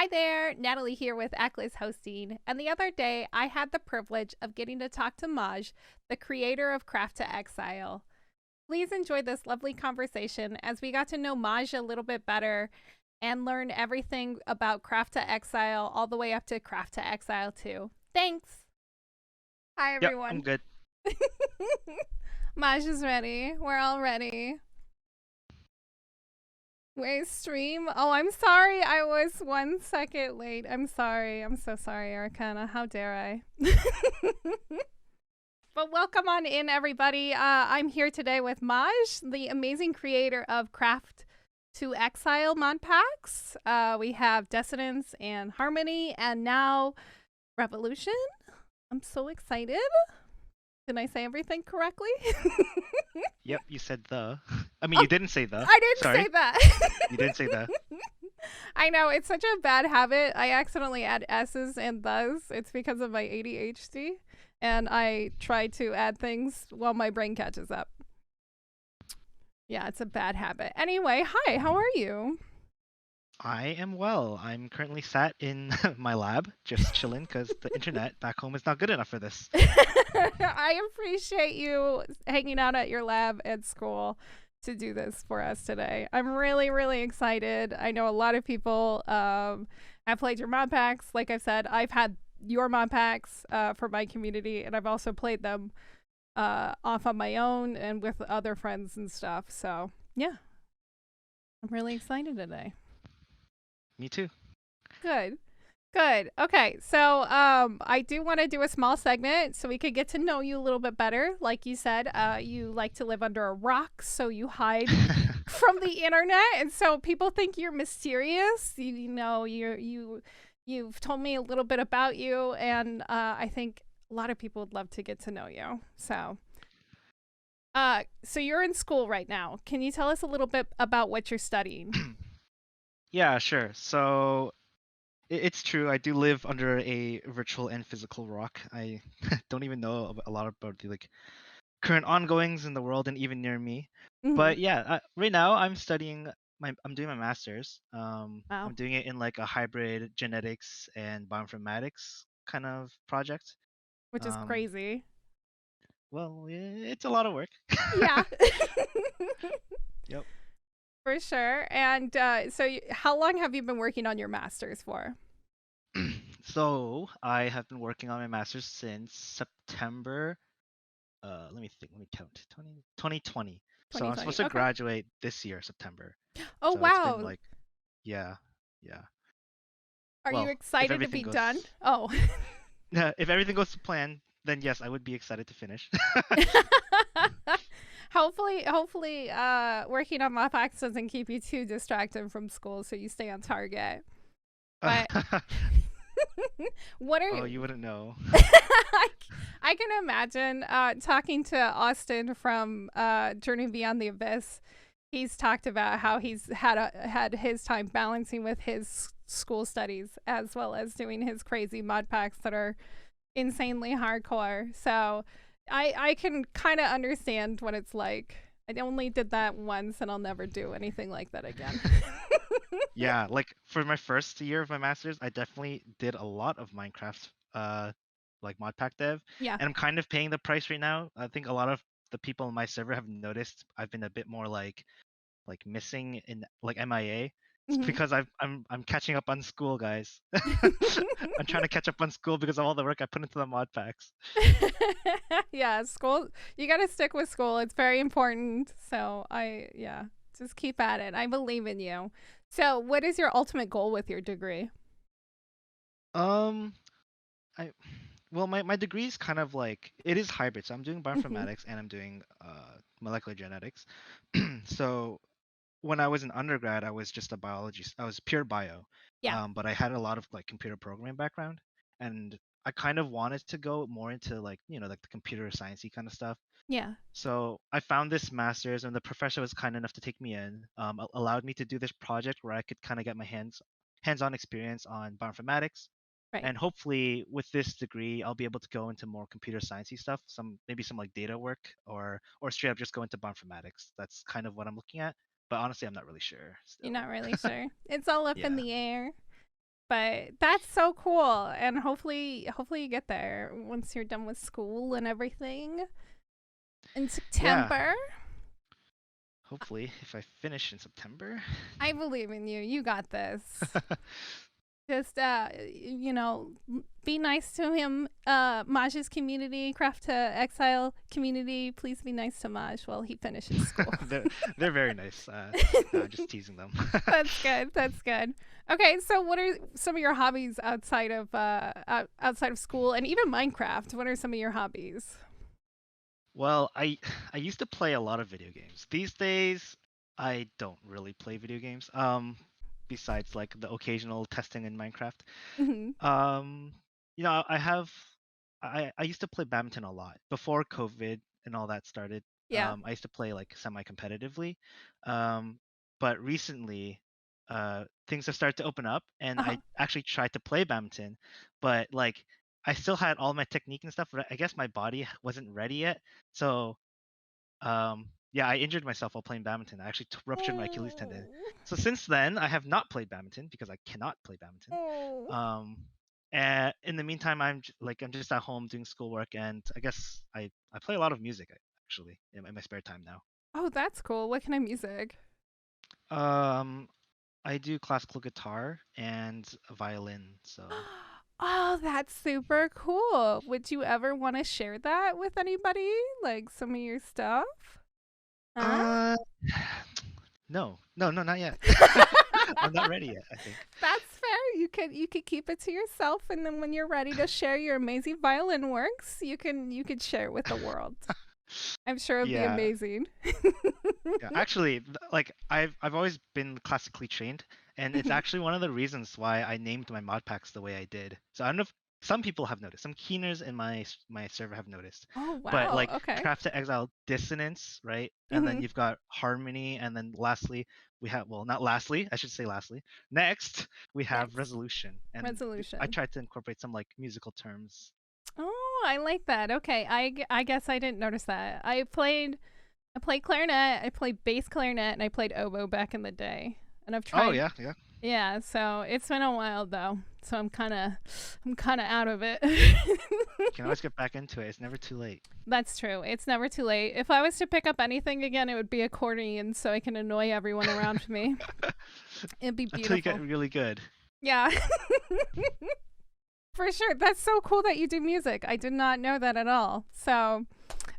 Hi there, Natalie here with Akliz Hosting. And the other day, I had the privilege of getting to talk to Mahj, the creator of Craft to Exile. Please enjoy this lovely conversation as we got to know Mahj a little bit better and learn everything about Craft to Exile all the way up to Craft to Exile 2. Thanks. Hi, Yep, I'm everyone. good. Mahj is ready. We're all ready. Wait, stream? Oh, I'm sorry. I was 1 second late. I'm sorry. I'm so sorry, Arcana. How dare I? But welcome on in, everybody. I'm here today with Mahj, the amazing creator of Craft to Exile Modpacks. We have Dissonance and Harmony, and now Revolution. I'm so excited. Did I say everything correctly? Yep, you said the. I mean, Oh, you didn't say the. I didn't say Sorry, that. you didn't say the. I know, it's such a bad habit. I accidentally add S's and thes. It's because of my ADHD. And I try to add things while my brain catches up. Yeah, it's a bad habit. Anyway, hi, how are you? I am well. I'm currently sat in my lab, just chilling, because the internet back home is not good enough for this. I appreciate you hanging out at your lab at school to do this for us today. I'm really, really excited. I know a lot of people have played your mod packs. Like I've said, I've had your mod packs for my community, and I've also played them off on my own and with other friends and stuff. So, yeah, I'm really excited today. Me too. Good. Good. Okay. So, I do want to do a small segment so we could get to know you a little bit better. Like you said, you like to live under a rock, so you hide from the internet, and so people think you're mysterious. You've told me a little bit about you, and I think a lot of people would love to get to know you. So you're in school right now. Can you tell us a little bit about what you're studying? Yeah, sure. So it's true. I do live under a virtual and physical rock. I don't even know a lot about the current ongoings in the world and even near me. Hmm. But yeah, right now I'm doing my master's. Wow, I'm doing it in like a hybrid genetics and bioinformatics kind of project. which is Um, crazy. well, it's a lot of work. Yeah. Yep. For sure. And how long have you been working on your master's for? So I have been working on my master's since September. Let me think. Let me count. 2020. So I'm 2020. supposed to Okay. graduate this year, September. Oh, So it's been wow. like, yeah, yeah. Are you Well, if excited to everything be goes, done? Oh. if everything goes to plan, then yes, I would be excited to finish. hopefully, working on Modpacks doesn't keep you too distracted from school so you stay on target. But what are Oh, you you wouldn't know. I can imagine talking to Austin from Journey Beyond the Abyss. He's talked about how he's had his time balancing with his school studies as well as doing his crazy mod packs that are insanely hardcore. So I can kind of understand what it's like. I only did that once and I'll never do anything like that again. Yeah, like for my first year of my master's, I definitely did a lot of Minecraft, like mod pack dev, Yeah. and I'm kind of paying the price right now. I think a lot of the people on my server have noticed I've been a bit more like missing in like MIA. It's Hmm. because I'm catching up on school, guys. I'm trying to catch up on school because of all the work I put into the mod packs. Yeah, school, you got to stick with school. It's very important. So yeah, just keep at it. I believe in you. So, what is your ultimate goal with your degree? Um, I well, my degree is kind of like it is hybrid. So I'm doing Hmm. bioinformatics and I'm doing molecular genetics. So when I was in undergrad, I was just a I was pure bio. Yeah. But I had a lot of like computer programming background, and I kind of wanted to go more into like like the computer sciencey kind of stuff. Yeah. So I found this master's, and the professor was kind enough to take me in, allowed me to do this project where I could kind of get my hands-on experience on bioinformatics, Right. and hopefully with this degree, I'll be able to go into more computer sciencey stuff, maybe some like data work, or straight up just go into bioinformatics. That's kind of what I'm looking at, but honestly, I'm not really sure You're still. not really sure. It's all up in Yeah. the air. But that's so cool, and hopefully you get there once you're done with school and everything in Yeah, September. hopefully if I finish in September. I believe in you. You got this. Just be nice to him. Maj's community, Craft to Exile community, please be nice to Maj while he finishes school. they're very nice. Just teasing them. That's good. That's good. Okay, so what are some of your hobbies outside of school and even Minecraft? What are some of your hobbies? Well, I used to play a lot of video games. These days, I don't really play video games. Besides like the occasional testing in Minecraft. Hmm. Um, I used to play badminton a lot before COVID and all that started. Yeah. I used to play like semi-competitively. Um, but recently, things have started to open up, and Uh-huh. I actually tried to play badminton, but like I still had all my technique and stuff, but I guess my body wasn't ready yet. So yeah, I injured myself while playing badminton. I actually ruptured my Achilles tendon. Oh. So since then, I have not played badminton because I cannot play badminton. Oh. Um, and in the meantime, I'm just at home doing schoolwork, and I guess I play a lot of music actually in my spare time now. Oh, that's cool. What kind of music? Um, I do classical guitar and violin. So Oh, that's super cool. Would you ever want to share that with anybody? Like some of your stuff? Huh? uh, no, no, no, not yet. I'm not ready yet, I think. That's fair. You could keep it to yourself, and then when you're ready to share your amazing violin works, you could share it with the world. I'm sure it'd be Yeah, amazing. yeah. Actually, like I've always been classically trained, and it's actually one of the reasons why I named my modpacks the way I did. So I don't know if some people have noticed, some keeners in my server have noticed, Oh but wow. like Okay. Craft to Exile dissonance, right? And then Mhm. you've got harmony, and then lastly we have, well, not lastly, I should say lastly. Next we have Next, resolution, and I resolution. tried to incorporate some like musical terms. Oh, I like that. Okay. I guess I didn't notice that. I played clarinet, I played bass clarinet, and I played oboe back in the day. And I've Oh tried. yeah, yeah. Yeah, so it's been a while though. So I'm kind of out of it. You can always get back into it. It's never too late. That's true. It's never too late. If I was to pick up anything again, it would be accordion so I can annoy everyone around me. It'd be Until you get beautiful. really good. Yeah. For sure. That's so cool that you do music. I did not know that at all. So,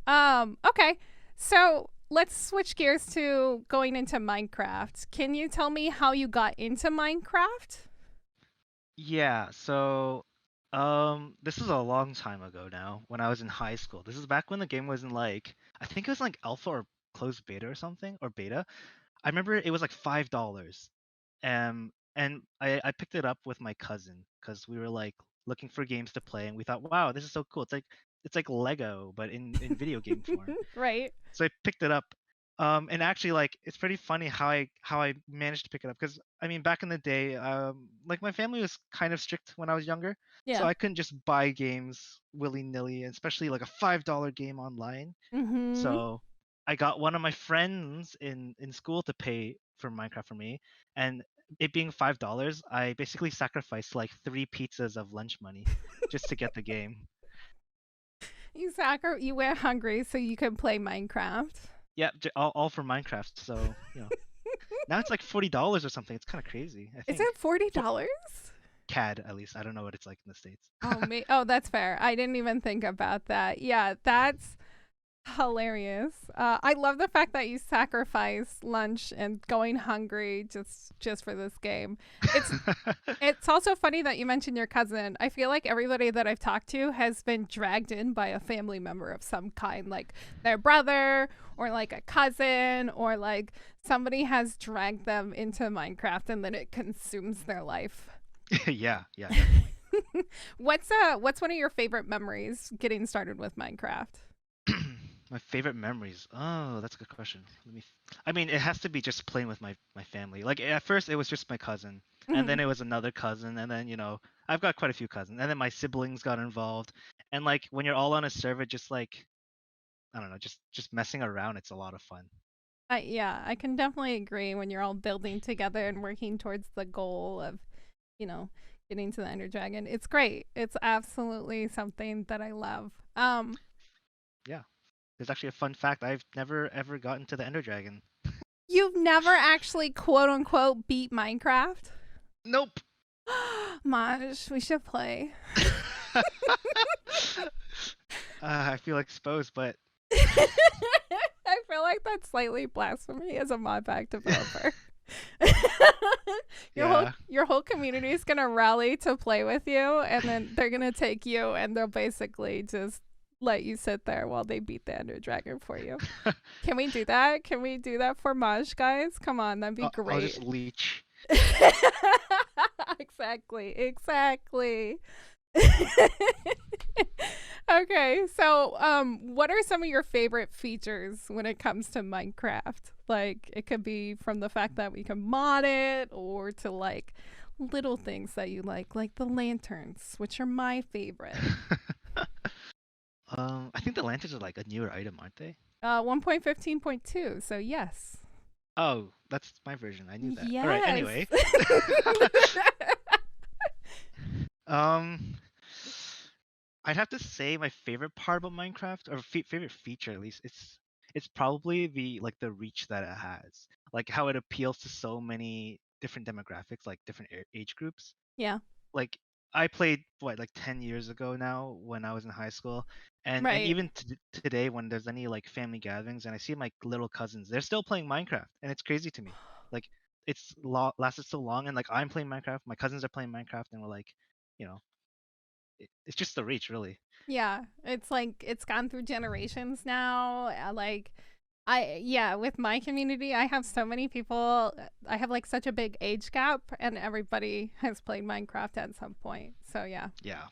okay. So, let's switch gears to going into Minecraft. Can you tell me how you got into Minecraft? Yeah, so this is a long time ago now when I was in high school. This is back when the game was in like, I think it was like alpha or closed beta or something, or beta. I remember it was like $5. And I picked it up with my cousin because we were like looking for games to play, and we thought, wow, this is so cool. It's like Lego but in video game form. Right. So I picked it up. And actually, like, it's pretty funny how I managed to pick it up because I mean, back in the day, like my family was kind of strict when I was younger, so Yeah. I couldn't just buy games willy nilly, especially like a $5 game online. Mhm. So I got one of my friends in school to pay for Minecraft for me, and it being $5, I basically sacrificed like 3 pizzas of lunch money just to get the game. You went hungry so you could play Minecraft. Yeah, all for Minecraft. So now it's like $40 or something. It's kind of crazy, I Is think. it forty For dollars? CAD at least. I don't know what it's like in the States. Oh me. Oh, that's fair. I didn't even think about that. Yeah, that's hilarious. I love the fact that you sacrifice lunch and going hungry just for this game. It's it's also funny that you mentioned your cousin. I feel like everybody that I've talked to has been dragged in by a family member of some kind, like their brother or like a cousin or like somebody has dragged them into Minecraft and then it consumes their life. Yeah, yeah, definitely. What's one of your favorite memories getting started with Minecraft? My favorite memories. Oh, that's a good question. I mean, it has to be just playing with my family. Like at first it was just my cousin, and Mhm. then it was another cousin, and then I've got quite a few cousins, and then my siblings got involved. And like when you're all on a server, just like, I don't know, just messing around, it's a lot of fun. Yeah, I can definitely agree when you're all building together and working towards the goal of you know, getting to the Ender Dragon. It's great. It's absolutely something that I love. Yeah. There's actually a fun fact. I've never ever gotten to the Ender Dragon. You've never actually quote unquote beat Minecraft? Nope. Mahj, we should play. I feel exposed, but I feel like that's slightly blasphemy as a modpack developer. yeah. Your whole community is gonna rally to play with you, and then they're gonna take you, and they'll basically just let you sit there while they beat the Ender Dragon for you. Can we do that? Can we do that for Mahj, guys? Come on, that'd be I'll great. just leech. Exactly. Okay, so what are some of your favorite features when it comes to Minecraft? Like it could be from the fact that we can mod it or to like little things that you like the lanterns, which are my favorite. I think the lanterns are like a newer item, aren't they? 1.15.2, so yes. Oh, that's my version. I knew that. All right, Yes. anyway. Um, I'd have to say my favorite part about Minecraft, or favorite feature at least, it's probably the reach that it has, like how it appeals to so many different demographics, like different age groups. Yeah, Like I played what like 10 years ago now when I was in high school, and right. even today when there's any like family gatherings and I see my little cousins, they're still playing Minecraft, and it's crazy to me. Like it's lasted so long, and like I'm playing Minecraft, my cousins are playing Minecraft, and we're like, you know, it's just the reach, really. Yeah, it's like it's gone through generations now. Like yeah, with my community, I have so many people. I have like such a big age gap, and everybody has played Minecraft at some point. So yeah. Yeah,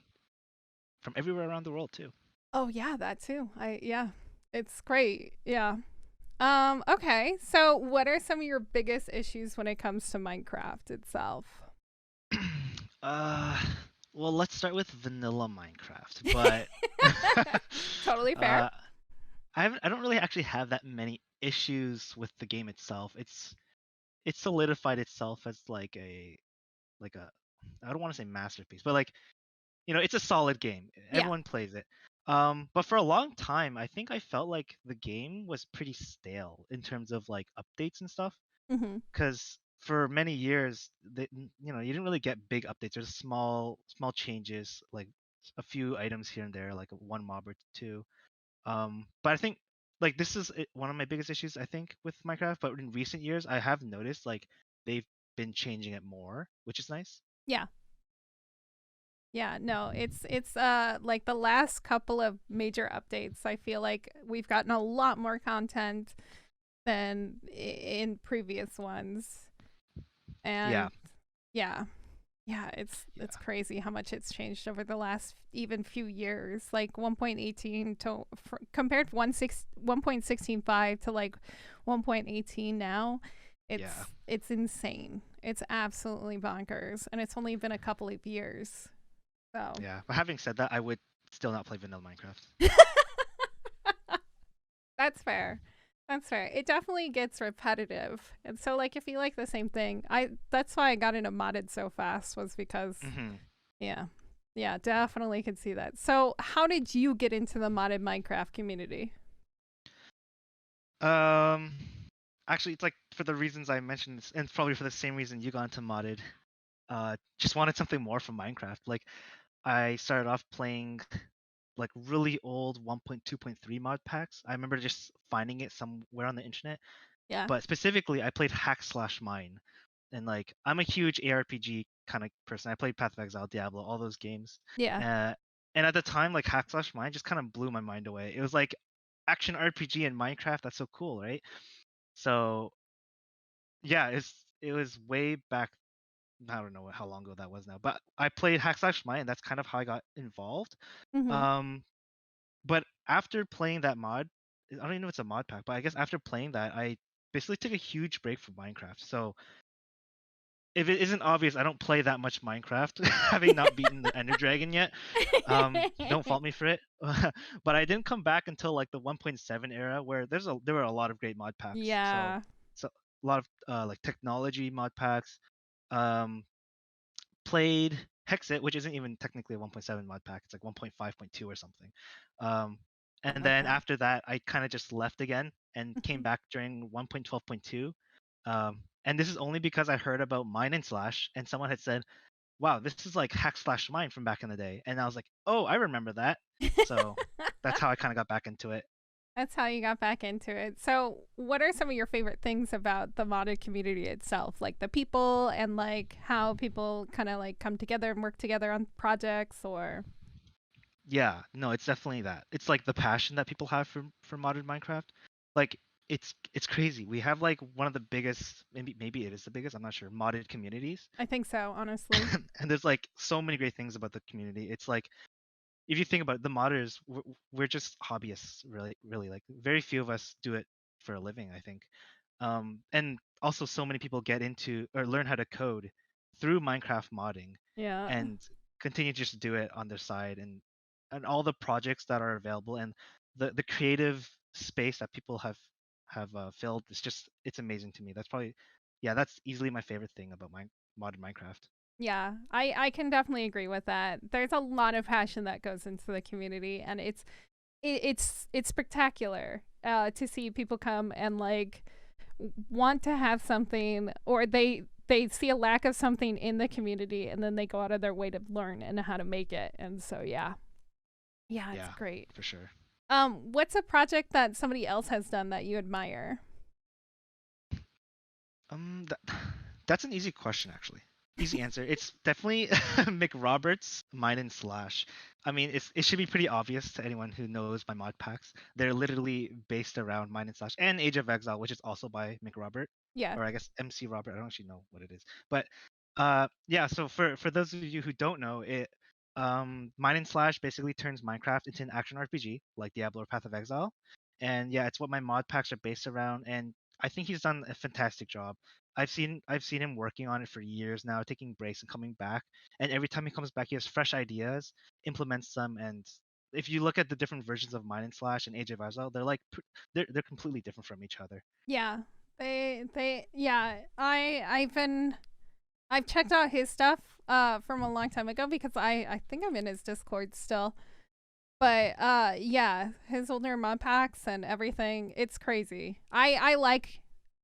from everywhere around the world too. Oh yeah, that too. Yeah, it's great. Yeah. Okay. So what are some of your biggest issues when it comes to Minecraft itself? uh, well, let's start with vanilla Minecraft, but Totally fair. uh, I don't really actually have that many issues with the game itself. It's solidified itself as like a I don't want to say masterpiece, but like it's a solid game. Yeah. Everyone plays it. But for a long time, I think I felt like the game was pretty stale in terms of like updates and stuff. Mhm. Because for many years, you didn't really get big updates. There's small changes, like a few items here and there, like one mob or two. But I think like this is one of my biggest issues, I think, with Minecraft. But in recent years, I have noticed like they've been changing it more, which is nice. Yeah. Yeah, no, it's like the last couple of major updates, I feel like we've gotten a lot more content than in previous ones. Yeah, And yeah. Yeah, it's yeah, crazy how much it's changed over the last even few years. Like 1.18 to compared to 1.165 to like 1.18 now. yeah. It's insane. It's absolutely bonkers, and it's only been a couple of years. So Yeah, but having said that, I would still not play vanilla Minecraft. that's fair. That's fair. It definitely gets repetitive. And so like if you like the same thing, I that's why I got into modded so fast was because Hmm. yeah. Yeah, definitely could see that. So, how did you get into the modded Minecraft community? Um, Actually, it's like for the reasons I mentioned, and probably for the same reason you got into modded. Just wanted something more from Minecraft. Like I started off playing like really old 1.2.3 mod packs. I remember just finding it somewhere on the internet. Yeah. But specifically, I played Hack Slash Mine, and like I'm a huge ARPG kind of person. I played Path of Exile, Diablo, all those games. Yeah. Uh, and at the time, like Hack Slash Mine just kind of blew my mind away. It was like action RPG in Minecraft. That's so cool, right? So yeah, it was way back. I don't know how long ago that was now, but I played Hack Slash Mine, and that's kind of how I got involved. Mhm. Um, but after playing that mod, I don't even know if it's a mod pack, but I guess after playing that, I basically took a huge break from Minecraft. So if it isn't obvious, I don't play that much Minecraft, having not beaten the Ender Dragon yet. Don't fault me for it. But I didn't come back until like the 1.7 era, where there were a lot of great mod packs. Yeah. So a lot of like technology mod packs, um, played Hexit, which isn't even technically a 1.7 mod pack. It's like 1.5.2 or something. Um, and then Okay. after that, I kind of just left again and came back during 1.12.2. And this is only because I heard about Mine and Slash, and someone had said, "Wow, this is like Hack Slash Mine from back in the day." And I was like, "Oh, I remember that." So that's how I kind of got back into it. That's how you got back into it. So, what are some of your favorite things about the modded community itself? Like the people and like how people kind of like come together and work together on projects or Yeah, no, it's definitely that. It's like the passion that people have for modern Minecraft. Like it's crazy. We have like one of the biggest, maybe it is the biggest, I'm not sure, modded communities. I think so, honestly. And there's like so many great things about the community. It's like if you think about it, the modders, we're just hobbyists, really, really. Like very few of us do it for a living, I think. And also so many people get into or learn how to code through Minecraft modding Yeah. and continue to just do it on their side and all the projects that are available and the creative space that people have filled. It's amazing to me. That's probably, yeah, that's easily my favorite thing about my modern Minecraft. Yeah, I can definitely agree with that. There's a lot of passion that goes into the community, and it's spectacular to see people come and like want to have something, or they see a lack of something in the community, and then they go out of their way to learn and how to make it. And so yeah, it's Yeah, great. for sure. What's a project that somebody else has done that you admire? That, that's an easy question, actually. Easy answer. It's definitely McRoberts, Mine and Slash. I mean, it should be pretty obvious to anyone who knows my mod packs. They're literally based around Mine and Slash and Age of Exile, which is also by McRobert, Yeah. or I guess MC Robert. I don't actually know what it is, but yeah. So for those of you who don't know it, Mine and Slash basically turns Minecraft into an action RPG like Diablo or Path of Exile, and yeah, it's what my mod packs are based around, and I think he's done a fantastic job. I've seen him working on it for years now, taking breaks and coming back. And every time he comes back, he has fresh ideas, implements them, and if you look at the different versions of Mine and Slash and Age of Exile, they're like they're completely different from each other. Yeah. Yeah, I've checked out his stuff from a long time ago because I think I'm in his Discord still. But yeah, his older mod packs and everything, it's crazy. I like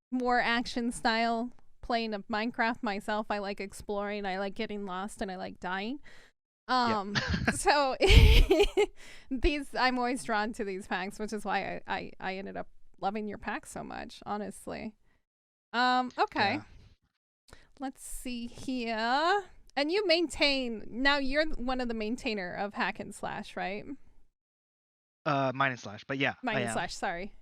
more action style playing of Minecraft myself. I like exploring, I like getting lost, and I like dying. Yep. So these I'm always drawn to these packs, which is why I ended up loving your pack so much, honestly. Okay. Yeah. Let's see here. And you maintain now. You're one of the maintainer of Hack and Slash, right? Mine and Slash, but yeah, Mine I and am. Slash. Sorry.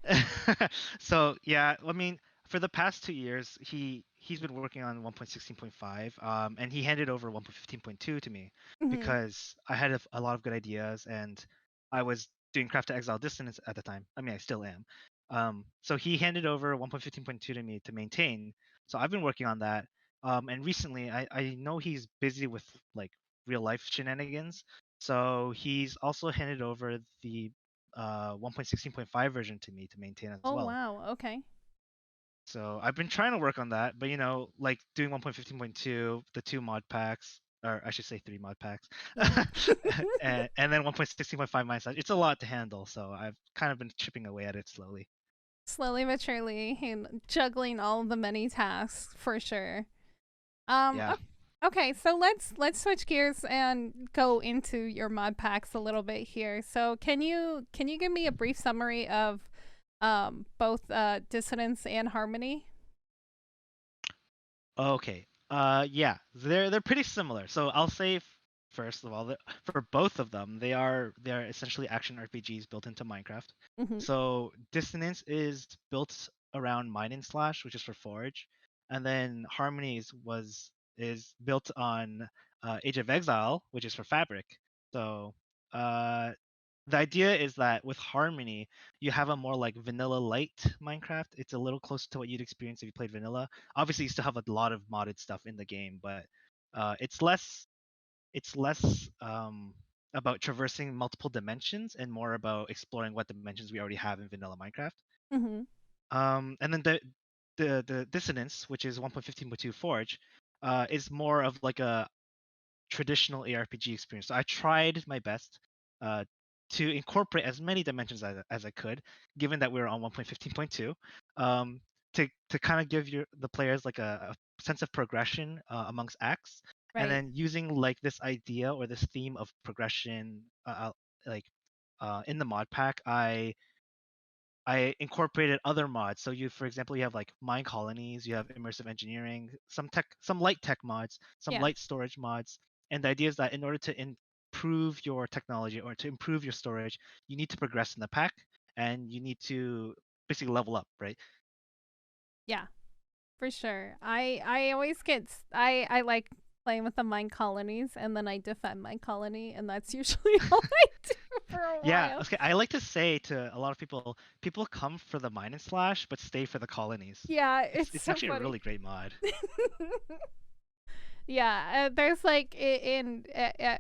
So yeah, I mean, for the past 2 years, he's been working on 1.16.5, and he handed over 1.15.2 to me Hmm. because I had a lot of good ideas, and I was doing Craft to Exile Distance at the time. I mean, I still am. So he handed over 1.15.2 to me to maintain. So I've been working on that. And recently, I know he's busy with like real life shenanigans. So he's also handed over the 1.16.5 version to me to maintain as Oh well. wow. Okay. So I've been trying to work on that, but like doing 1.15.2, the two mod packs, or I should say three mod packs, Yeah. and then 1.16.5 my side. It's a lot to handle, so I've kind of been chipping away at it slowly. Slowly but surely, and juggling all of the many tasks for sure. Um. Yeah. Okay. So let's switch gears and go into your mod packs a little bit here. So can you give me a brief summary of both dissonance and harmony? Okay. Yeah, they're pretty similar. So I'll say first of all that for both of them, they are essentially action RPGs built into Minecraft. Mm-hmm. So Dissonance is built around Mine and Slash, which is for Forge, and then Harmonies is built on Age of Exile, which is for Fabric. So uh, the idea is that with Harmony, you have a more like vanilla light Minecraft. It's a little closer to what you'd experience if you played vanilla. Obviously, you still have a lot of modded stuff in the game, but it's less about traversing multiple dimensions and more about exploring what dimensions we already have in vanilla Minecraft. Mm-hmm. And then the Dissonance, which is 1.15.2 Forge, is more of like a traditional ARPG experience. So I tried my best uh, to incorporate as many dimensions as I could, given that we were on 1.15.2, to kind of give the players like a sense of progression amongst acts, and Right. then using like this idea or this theme of progression, like in the mod pack, I incorporated other mods. So you, for example, you have like mine colonies, you have immersive engineering, some light tech mods, some Yeah. light storage mods. And the idea is that in order to improve your technology or to improve your storage, you need to progress in the pack and you need to basically level up, right? Yeah. For sure. I always I like playing with the mine colonies, and then I defend my colony, and that's usually all I do for a Yeah, while. okay. I like to say to a lot of people, people come for the mine and slash, but stay for the colonies. Yeah, It's it's it's so actually a funny. really great mod. Yeah, there's like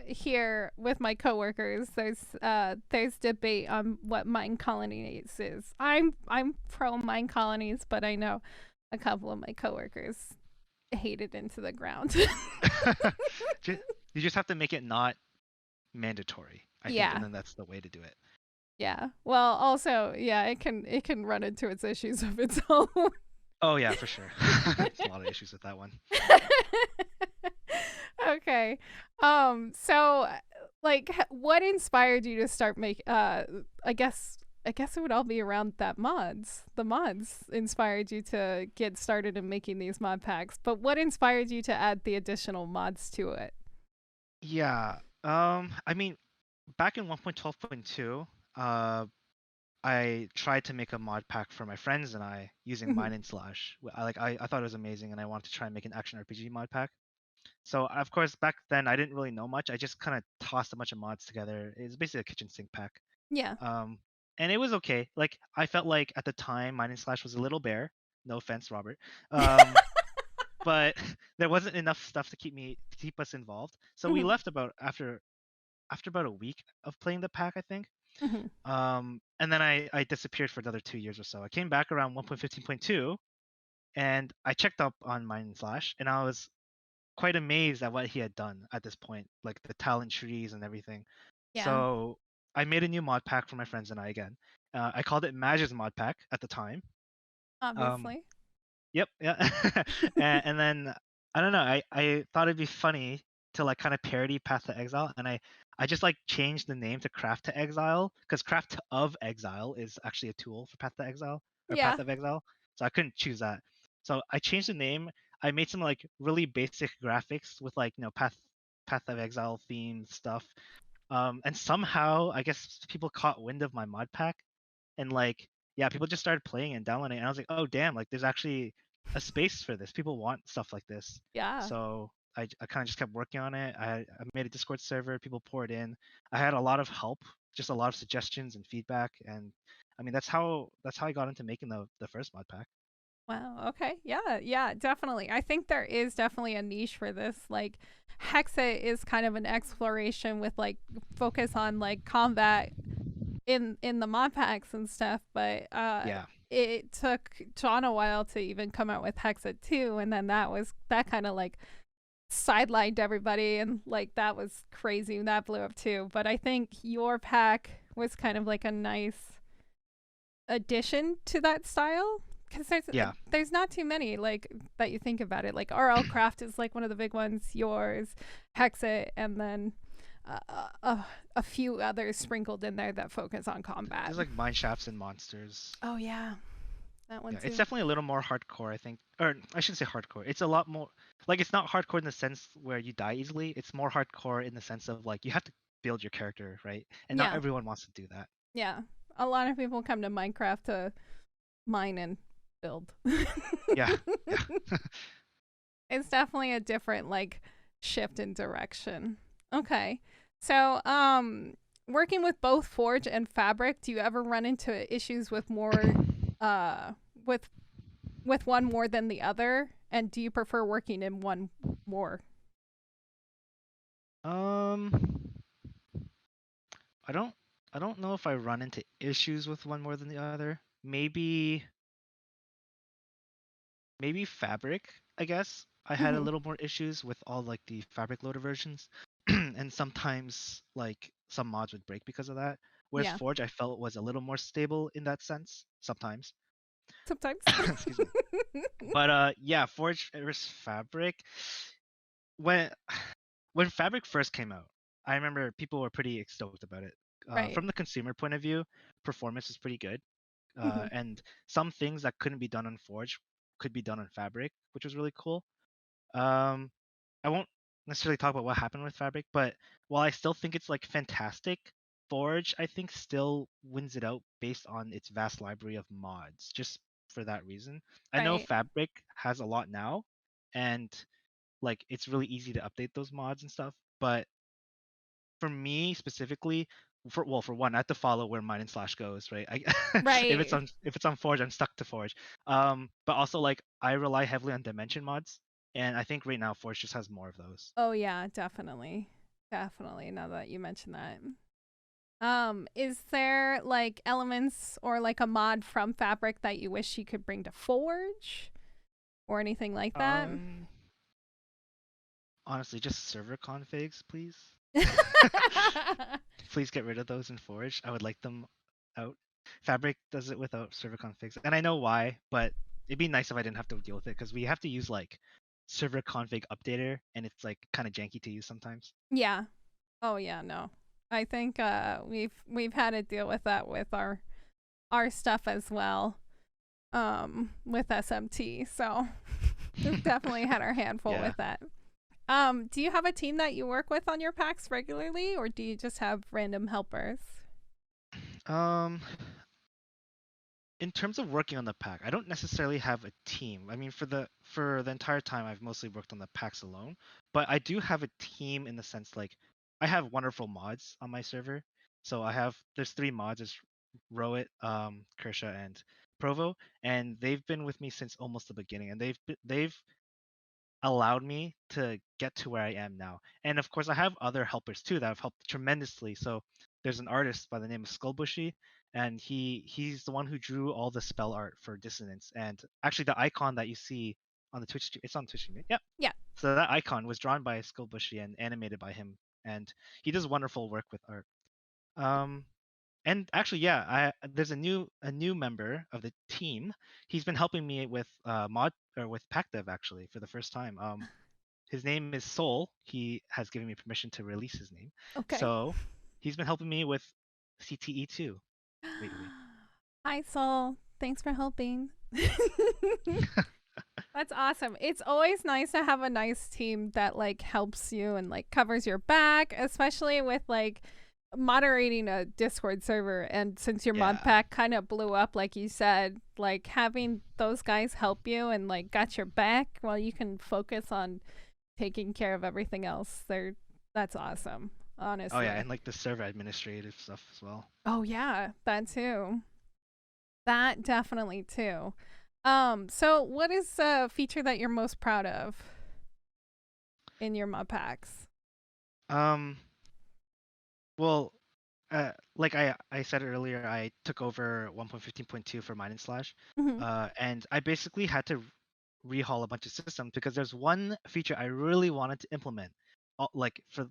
here with my coworkers, there's debate on what mine colonies is. I'm pro mine colonies, but I know a couple of my coworkers hate it into the ground. You just have to make it not mandatory, I think, and Yeah. then that's the way to do it. Yeah. Well, also, yeah, it can run into its issues of its own. Oh yeah, for sure. There's a lot of issues with that one. Okay. So like what inspired you to start make I guess it would all be around that mods. The mods inspired you to get started in making these mod packs. But what inspired you to add the additional mods to it? Yeah. I mean, back in 1.12.2, I tried to make a mod pack for my friends and I using Mhm. Mine and Slash. I thought it was amazing and I wanted to try and make an action RPG mod pack. So of course back then I didn't really know much. I just kind of tossed a bunch of mods together. It's basically a kitchen sink pack. Yeah. Um, and it was okay. Like I felt like at the time Mine and Slash was a little bare. No offense, Robert. But there wasn't enough stuff to keep us involved. So we Mhm. left about after about a week of playing the pack, I think. Mhm. And then I disappeared for another 2 years or so. I came back around 1.15.2 and I checked up on Mine and Slash and I was quite amazed at what he had done at this point, like the talent trees and everything. Yeah. So I made a new mod pack for my friends and I again. I called it Mahj's mod pack at the time. Um, Obviously. Yep, yeah. And then I don't know, I thought it'd be funny to like kind of parody Path to Exile, and I just like changed the name to Craft to Exile because Craft of Exile is actually a tool for Path to Exile or Yeah. Path of Exile, so I couldn't choose that. So I changed the name. I made some like really basic graphics with like Path of Exile themed stuff. And somehow I guess people caught wind of my mod pack, and like yeah, people just started playing and downloading it. And I was like, oh damn, like there's actually a space for this. People want stuff like this. Yeah. So I kind of just kept working on it. I made a Discord server. People poured in. I had a lot of help, just a lot of suggestions and feedback. And I mean that's how I got into making the first mod pack. Wow. Okay. Yeah. Yeah. Definitely. I think there is definitely a niche for this. Like, Hexa is kind of an exploration with like focus on like combat in the mod packs and stuff. But Yeah. it took John a while to even come out with Hexa 2, and then that kind of like sidelined everybody, and like that was crazy. That blew up too. But I think your pack was kind of like a nice addition to that style because Yeah. there's not too many like that you think about it. Like RL Craft is like one of the big ones. Yours, Hexit, and then a few others sprinkled in there that focus on combat. There's like mine shafts and monsters. Oh yeah, that one Yeah, it's too. definitely a little more hardcore, I think. Or I shouldn't say hardcore. It's a lot more like it's not hardcore in the sense where you die easily. It's more hardcore in the sense of like you have to build your character, right? And not Yeah, everyone wants to do that. yeah. A lot of people come to Minecraft to mine and build. Yeah. Yeah. It's definitely a different like shift in direction. Okay. So, working with both Forge and Fabric, do you ever run into issues with more uh with one more than the other? And do you prefer working in one more? Um I don't I don't know if I run into issues with one more than the other. Maybe fabric, I guess. I had a Mhm. little more issues with all like the fabric loader versions, and sometimes like some mods would break because of that. Whereas Yeah. Forge I felt was a little more stable in that sense sometimes. Sometimes. Excuse me. But yeah, Forge versus Fabric when when Fabric first came out, I remember people were pretty stoked about it. Right. From the consumer point of view, performance is pretty good, Mhm. and some things that couldn't be done on Forge could be done on Fabric, which was really cool. Um, I won't necessarily talk about what happened with Fabric, but while I still think it's like fantastic, Forge I think still wins it out based on its vast library of mods. Just for that reason, I know Right. Fabric has a lot now, and like it's really easy to update those mods and stuff. But for me specifically, for one, I have to follow where mine and slash goes, right? Right. If it's on Forge, I'm stuck to Forge. But also like I rely heavily on dimension mods, and I think right now Forge just has more of those. Oh yeah, definitely. Definitely, now that you mention that. Is there like elements or like a mod from Fabric that you wish you could bring to Forge or anything like that? Um, Honestly, just server configs, please. Please get rid of those in Forge. I would like them out. Fabric does it without server configs, and I know why, but it'd be nice if I didn't have to deal with it because we have to use like server config updater, and it's like kind of janky to use sometimes. Yeah. Oh yeah, no. I think we've had to deal with that with our stuff as well. With SMT. So we've definitely had our handful Yeah. with that. Do you have a team that you work with on your packs regularly or do you just have random helpers? Um, in terms of working on the pack, I don't necessarily have a team. I mean, for the entire time, I've mostly worked on the packs alone. But I do have a team in the sense like I have wonderful mods on my server. So there's three mods: there's Rowit, Kersha, and Provo, and they've been with me since almost the beginning, and they've allowed me to get to where I am now. And of course, I have other helpers too that have helped tremendously. So there's an artist by the name of Skullbushy, and he's the one who drew all the spell art for Dissonance. And actually, the icon that you see on the Twitch stream, it's on Twitch stream. Yeah. Yeah. So that icon was drawn by Skullbushy and animated by him, and he does wonderful work with art. Um, and actually, yeah, there's a new member of the team. He's been helping me with mod or with pack dev actually for the first time. His name is Soul. He has given me permission to release his name. Okay. So he's been helping me with CTE too lately. Hi, Sol. Thanks for helping. That's awesome. It's always nice to have a nice team that like helps you and like covers your back, especially with like moderating a Discord server. And since your mod Yeah. pack kind of blew up, like you said, like having those guys help you and like got your back while you can focus on taking care of everything else. That's awesome, Oh yeah, honestly. and like the server administrative stuff as well. Oh yeah, that too. That definitely too. So what is a feature that you're most proud of in your mod packs? Um, well, like I said earlier, I took over 1.15.2 for Mine and Slash, Hmm. and I basically had to rehaul a bunch of systems because there's one feature I really wanted to implement, like for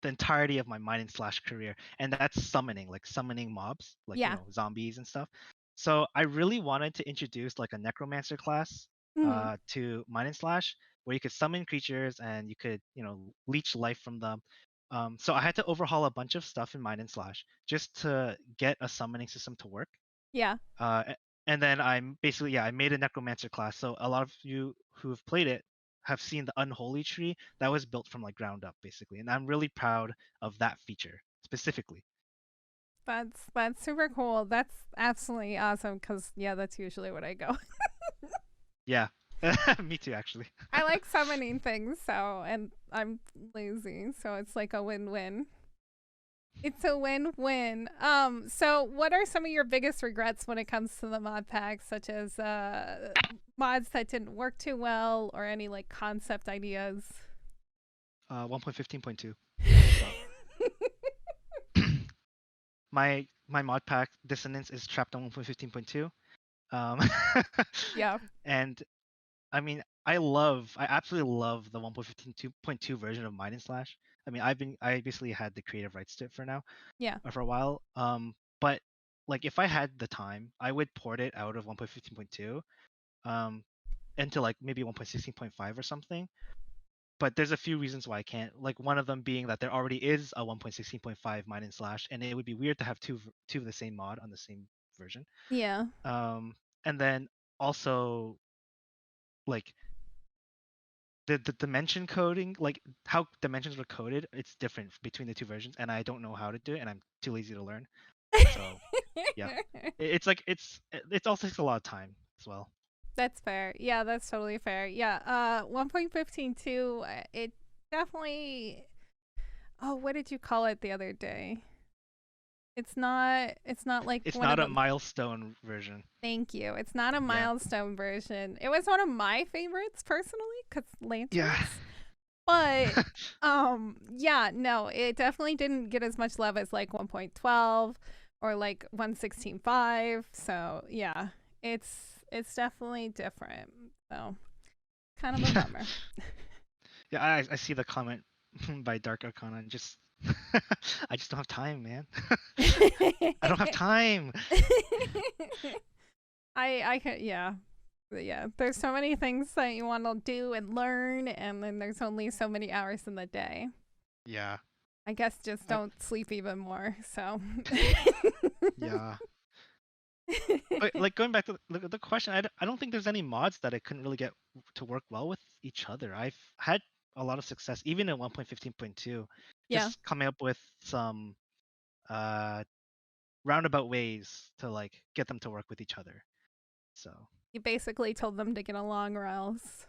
the entirety of my Mine and Slash career, and that's summoning, like summoning mobs, like Yeah. zombies and stuff. So I really wanted to introduce like a necromancer class Hmm. to Mine and Slash, where you could summon creatures and you could leech life from them. So I had to overhaul a bunch of stuff in Mine and Slash just to get a summoning system to work. Yeah. And then I'm basically, yeah, I made a necromancer class. So a lot of you who have played it have seen the unholy tree that was built from like ground up basically, and I'm really proud of that feature specifically. That's super cool. That's absolutely awesome because yeah, that's usually what I go. Yeah. Me too actually. I like summoning things, so and I'm lazy, so it's like a win-win. It's a win-win. So what are some of your biggest regrets when it comes to the mod packs, such as mods that didn't work too well or any like concept ideas? 1.15.2. So my mod pack dissonance is trapped on 1.15.2. Um Yeah. and I mean I absolutely love the 1.15.2 version of Mine and Slash. I mean, I basically had the creative rights to it for now, Yeah. for a while. But like if I had the time, I would port it out of 1.15.2, um, into like maybe 1.16.5 or something. But there's a few reasons why I can't. Like one of them being that there already is a 1.16.5 Mine and Slash, and it would be weird to have two of the same mod on the same version. Yeah. And then also like the dimension coding, like how dimensions were coded, it's different between the two versions, and I don't know how to do it, and I'm too lazy to learn. So yeah, it's like it also takes a lot of time as well. That's fair. Yeah, that's totally fair. Yeah. 1.15.2, it definitely. Oh, what did you call it the other day? It's not like It's one of not a the. milestone version. Thank you. It's not a Yeah. milestone version. It was one of my favorites personally cuz Yeah. lanterns. But yeah, no, it definitely didn't get as much love as like 1.12 or like 116.5. So, yeah. It's definitely different. So, kind of a bummer. Yeah, I see the comment by Dark Arcana and just I just don't have time, man. I don't have time. I could, yeah. But yeah, there's so many things that you want to do and learn, and then there's only so many hours in the day. Yeah. I guess just I, don't sleep even more. So, yeah. But like going back to the question, I don't think there's any mods that I couldn't really get to work well with each other. I've had a lot of success even in 1.15.2, yeah, just coming up with some uh roundabout ways to like get them to work with each other. So you basically told them to get along or else.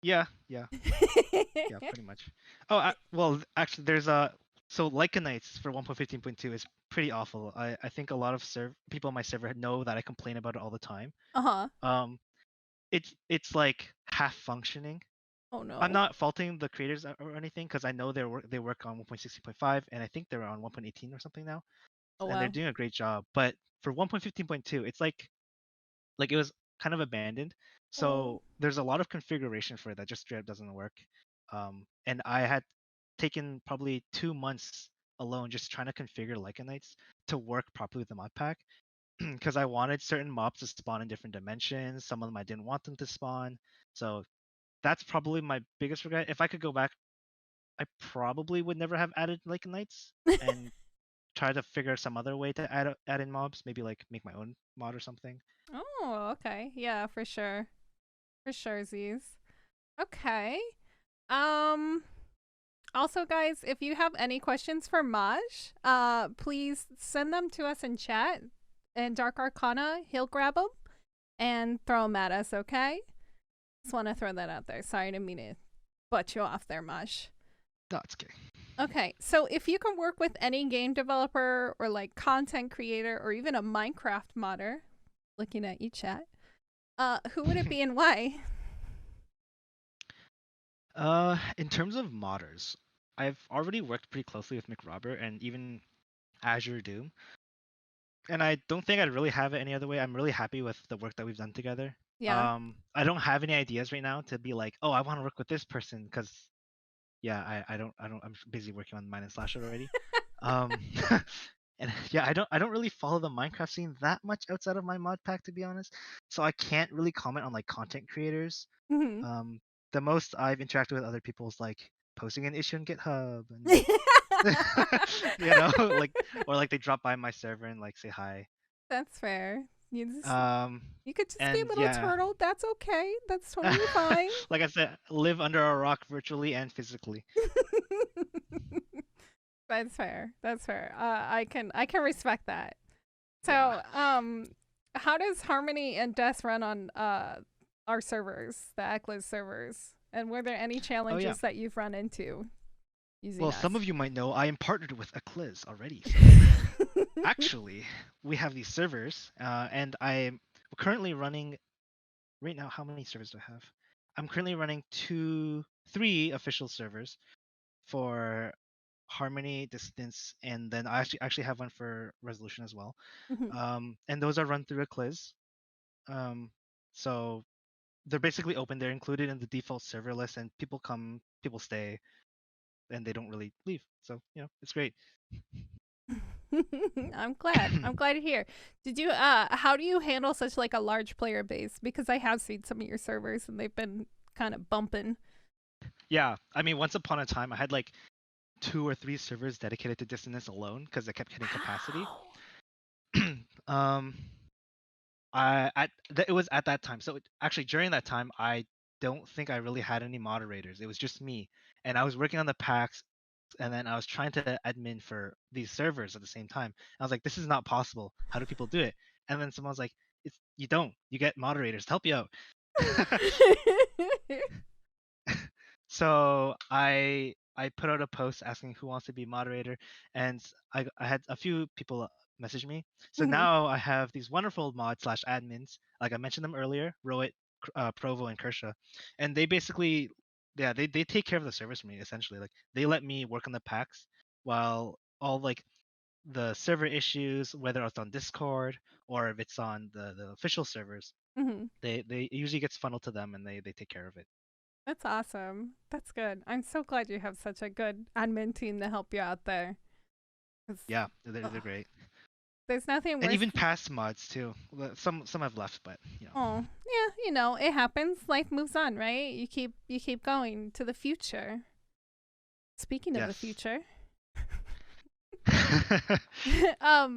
yeah, yeah, yeah, pretty much. Oh, well, actually, there's a so Lycanites for 1.15.2 is pretty awful. I think a lot of people on my server know that I complain about it all the time. Uh huh. Um, it's like half functioning. Oh I'm no. not faulting the creators or anything because I know they work on 1.16.5 and I think they're on 1.18 or something now, Oh and they're wow. doing a great job. But for 1.15.2, it's like it was kind of abandoned. Oh. So there's a lot of configuration for it that just straight up doesn't work. And I had taken probably 2 months alone just trying to configure Lycanites to work properly with the mod pack because I wanted certain mobs to spawn in different dimensions. Some of them I didn't want them to spawn. So that's probably my biggest regret. If I could go back, I probably would never have added Lycanites and try to figure some other way to add in mobs. Maybe like make my own mod or something. Oh, okay. Yeah, for sure. For sure, Z's. Okay. Um Also, guys, if you have any questions for Mahj, please send them to us in chat. And Dark Arcana, he'll grab them and throw them at us, okay? Just want to throw that out there. Sorry, I didn't mean to butt you off there, Mahj. That's okay. Okay, so if you can work with any game developer or like content creator or even a Minecraft modder, looking at you, chat, who would it be and why? In terms of modders, I've already worked pretty closely with McRobert and even Azure Doom, and I don't think I'd really have it any other way. I'm really happy with the work that we've done together. Yeah. I don't have any ideas right now to be like, oh, I want to work with this person because yeah, I'm busy working on Mine and Slash already. Um, and yeah, I don't really follow the Minecraft scene that much outside of my mod pack to be honest. So I can't really comment on like content creators. Hmm. Um, the most I've interacted with other people is like posting an issue in GitHub and like or like they drop by my server and like say hi. That's fair. Um, You could just be a and little yeah, turtle. That's okay. That's totally fine. like I said, live under a rock virtually and physically. That's fair. That's fair. I can respect that. Yeah. So, how does Harmony and Des run on our servers, the Akliz servers? And were there any Oh yeah. challenges that you've run into using Well, us? some of you might know I am partnered with Akliz already. So actually, we have these servers, and I'm currently running right now. How many servers do I have? I'm currently running three official servers for Harmony, Distance, and then I actually have one for Resolution as well. Mhm. And those are run through Akliz. Um, so they're basically open. They're included in the default server list, and people come, people stay, and they don't really leave. So it's great. I'm glad. I'm glad to hear. Did you how do you handle such like a large player base? Because I have seen some of your servers and they've been kind of bumping. Yeah, I mean, once upon a time, I had like 2 or 3 servers dedicated to Dissonance alone because I kept hitting capacity. Wow. um, it was at that time. So actually, during that time, I don't think I really had any moderators. It was just me, and I was working on the packs, and then I was trying to admin for these servers at the same time. I was like, this is not possible. How do people do it? And then someone was like, it's you don't. You get moderators to help you out. So I put out a post asking who wants to be moderator, and I had a few people message me. So Mhm. now I have these wonderful mod slash admins, like I mentioned them earlier, Rohit, Provo, and Kersha, and they basically, yeah, they take care of the service for me essentially. Like they let me work on the packs while all like the server issues, whether it's on Discord or if it's on the official servers, Mhm. they it usually gets funneled to them and they take care of it. That's awesome. That's good. I'm so glad you have such a good admin team to help you out there. 'Cause, Yeah, they're ugh, great. there's nothing And worse. even past mods too. Well, some have left, but Oh, yeah, it happens. Life moves on, right? You keep going to the future. Speaking of the yes. future,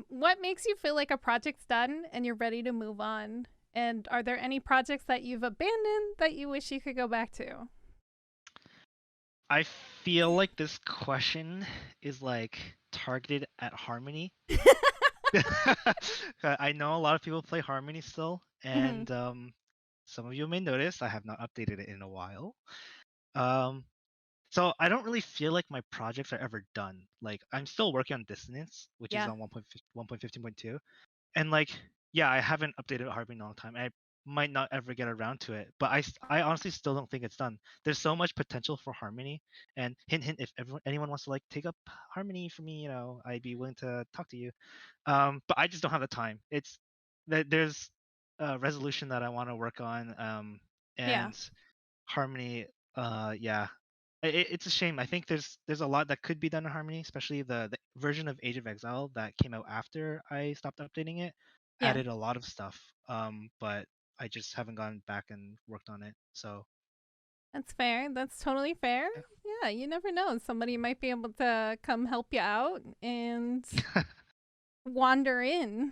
what makes you feel like a project's done and you're ready to move on? And are there any projects that you've abandoned that you wish you could go back to? I feel like this question is like targeted at Harmony. I know a lot of people play Harmony still, Mhm. and some of you may notice I have not updated it in a while. Um, so I don't really feel like my projects are ever done. Like I'm still working on Dissonance, which is Yeah. on 1.15.2. And like, yeah, I haven't updated Harmony in a long time. I might not ever get around to it, but I honestly still don't think it's done. There's so much potential for Harmony, and hint hint, if anyone wants to like take up Harmony for me, I'd be willing to talk to you. But I just don't have the time. It's that there's a resolution that I want to work on, Yeah. and Harmony. Yeah, it's a shame. I think there's a lot that could be done in Harmony, especially the version of Age of Exile that came out after I stopped updating it, Yeah. added a lot of stuff. But I just haven't gone back and worked on it. So That's fair. That's totally fair. Yeah, you never know. Somebody might be able to come help you out and yeah, wander in.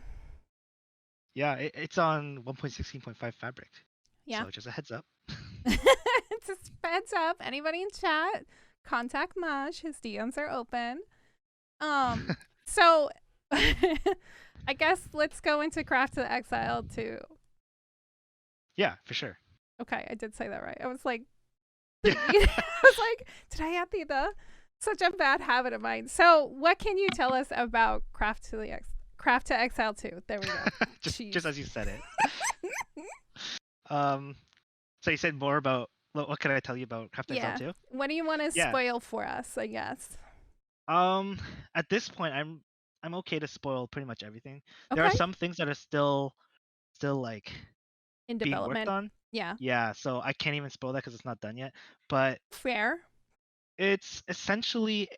yeah, it's on 1.16.5 Fabric. Yeah. So just a heads up. Just heads up. Anybody in chat, contact Mahj. His DMs are open. So I guess let's go into Craft to Exile too. Yeah, for sure. Okay, I did say that right. I was like, Yeah. did I have the such a bad habit of mine? So, what can you tell us about Craft to Exile 2? There we go. just Jeez. as you said it. Um, so you said more about what can I tell you about Craft Exile Yeah. 2? What do you want to Yeah. spoil for us, I guess? Um, at this point, I'm okay to spoil pretty much everything. There are Okay. some things that are still like In being worked development. on. Yeah. Yeah, so I can't even spoil that because it's not done yet. But Fair. it's essentially,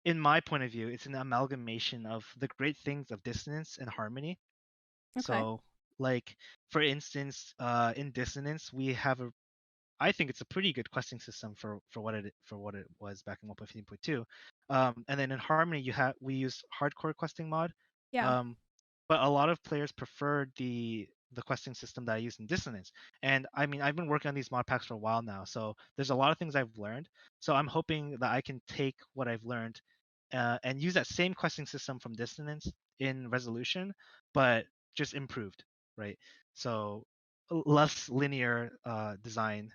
in my point of view, it's an amalgamation of the great things of Dissonance and Harmony. Okay. So, like for instance, in Dissonance, we have a I think it's a pretty good questing system for what it was back in 1.15.2. And then in Harmony, we use hardcore questing mod, Yeah. um, but a lot of players prefer the questing system that I use in Dissonance. And I mean, I've been working on these mod packs for a while now, so there's a lot of things I've learned. So I'm hoping that I can take what I've learned and use that same questing system from Dissonance in Resolution, but just improved, right? So less linear design,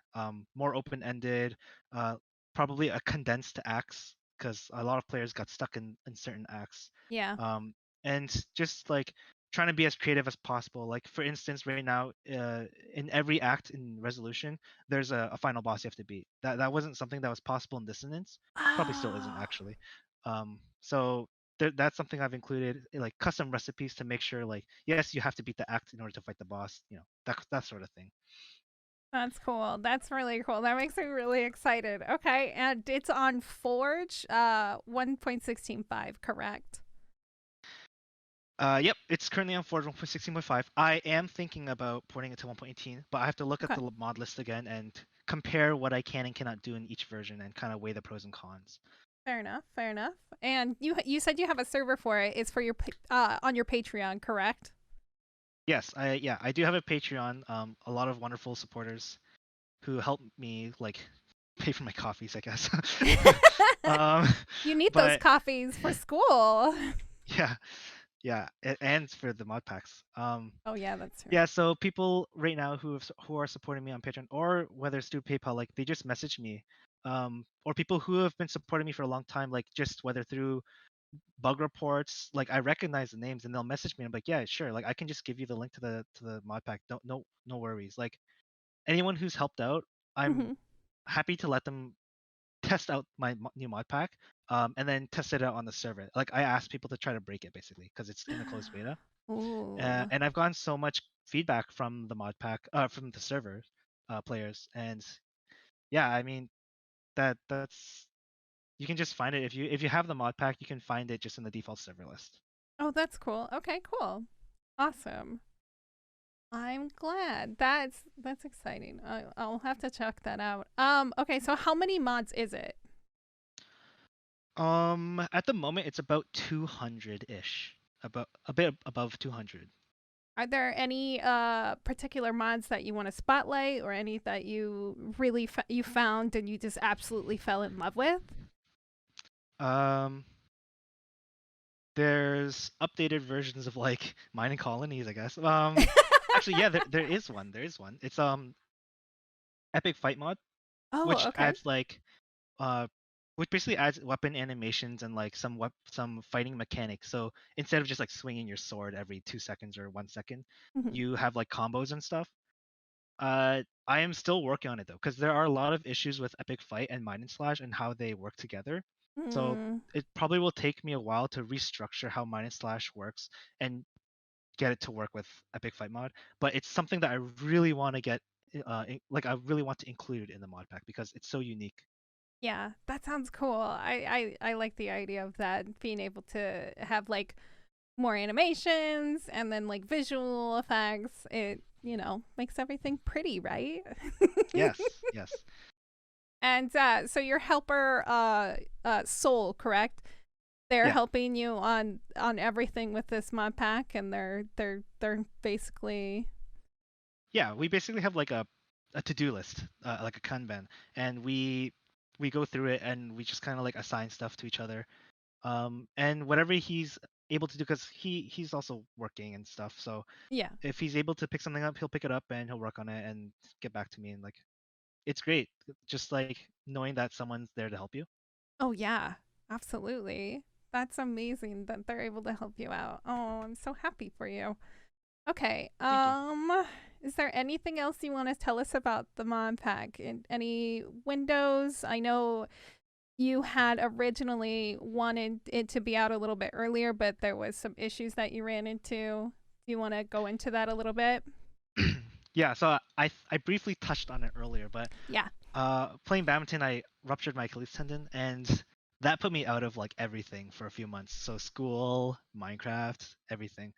more open-ended, uh, probably a condensed acts because a lot of players got stuck in certain acts, Yeah. um, and just like trying to be as creative as possible. Like for instance, right now, in every act in Resolution, there's a final boss you have to beat. That wasn't something that was possible in Dissonance. Probably still isn't Oh. actually. So that's something I've included, like custom recipes to make sure, like, yes, you have to beat the act in order to fight the boss, that sort of thing. That's cool. That's really cool. That makes me really excited. Okay, and it's on Forge 1.16.5, correct? Yep, it's currently on Forge 1.16.5. I am thinking about porting it to 1.18, but I have to look at Okay. the mod list again and compare what I can and cannot do in each version and kind of weigh the pros and cons. Fair enough. Fair enough. And you said you have a server for it. It's for your on your Patreon, correct? Yes, I do have a Patreon. A lot of wonderful supporters who help me like pay for my coffees, I guess. um, You need those but coffees for school. yeah, yeah, and for the mod packs. Oh yeah, that's true. Yeah, so people right now who are supporting me on Patreon or whether it's through PayPal, like they just message me, or people who have been supporting me for a long time, like just whether through bug reports, like I recognize the names and they'll message me. I'm like, yeah, sure, like I can just give you the link to the mod pack. Don't no worries. Like anyone who's helped out, I'm Hmm. happy to let them test out my new mod pack, and then test it out on the server. Like I asked people to try to break it basically because it's in a closed beta. Ooh. And I've gotten so much feedback from the mod pack, from the server players, and yeah, I mean that's you can just find it if you have the mod pack, you can find it just in the default server list. Oh, that's cool. Okay, cool. Awesome. I'm glad. That's exciting. I'll have to check that out. Okay, so how many mods is it? At the moment, it's about 200-ish, about a bit above 200. Are there any particular mods that you want to spotlight, or any that you really you found and you just absolutely fell in love with? Um, there's updated versions of like mining colonies, I guess. Actually, yeah, there is one. There is one. It's Epic Fight mod, Oh, which okay. adds like uh which basically adds weapon animations and like some fighting mechanics. So instead of just like swinging your sword every 2 seconds or 1 second, Hmm. you have like combos and stuff. I am still working on it though, because there are a lot of issues with Epic Fight and Mine and Slash and how they work together. So Mm, it probably will take me a while to restructure how Mine and Slash works and get it to work with Epic Fight mod. But it's something that I really want to get, like I really want to include in the mod pack because it's so unique. yeah, that sounds cool. I like the idea of that, being able to have like more animations and then like visual effects. It, makes everything pretty, right? Yes, yes, And so your helper Soul, correct? They're yeah. helping you on everything with this mod pack, and they're basically. Yeah, we basically have like a to-do list, like a Kanban, and we go through it and we just kind of like assign stuff to each other. And whatever he's able to do, because he's also working and stuff. So Yeah. if he's able to pick something up, he'll pick it up and he'll work on it and get back to me. And like it's great, just like knowing that someone's there to help you. Oh yeah, absolutely. That's amazing that they're able to help you out. Oh, I'm so happy for you. Okay. Thank you. Is there anything else you want to tell us about the mod pack? Any windows? I know you had originally wanted it to be out a little bit earlier, but there was some issues that you ran into. Do you want to go into that a little bit? Yeah, so I briefly touched on it earlier, but Yeah. playing badminton, I ruptured my Achilles tendon, and that put me out of like everything for a few months. So school, Minecraft, everything.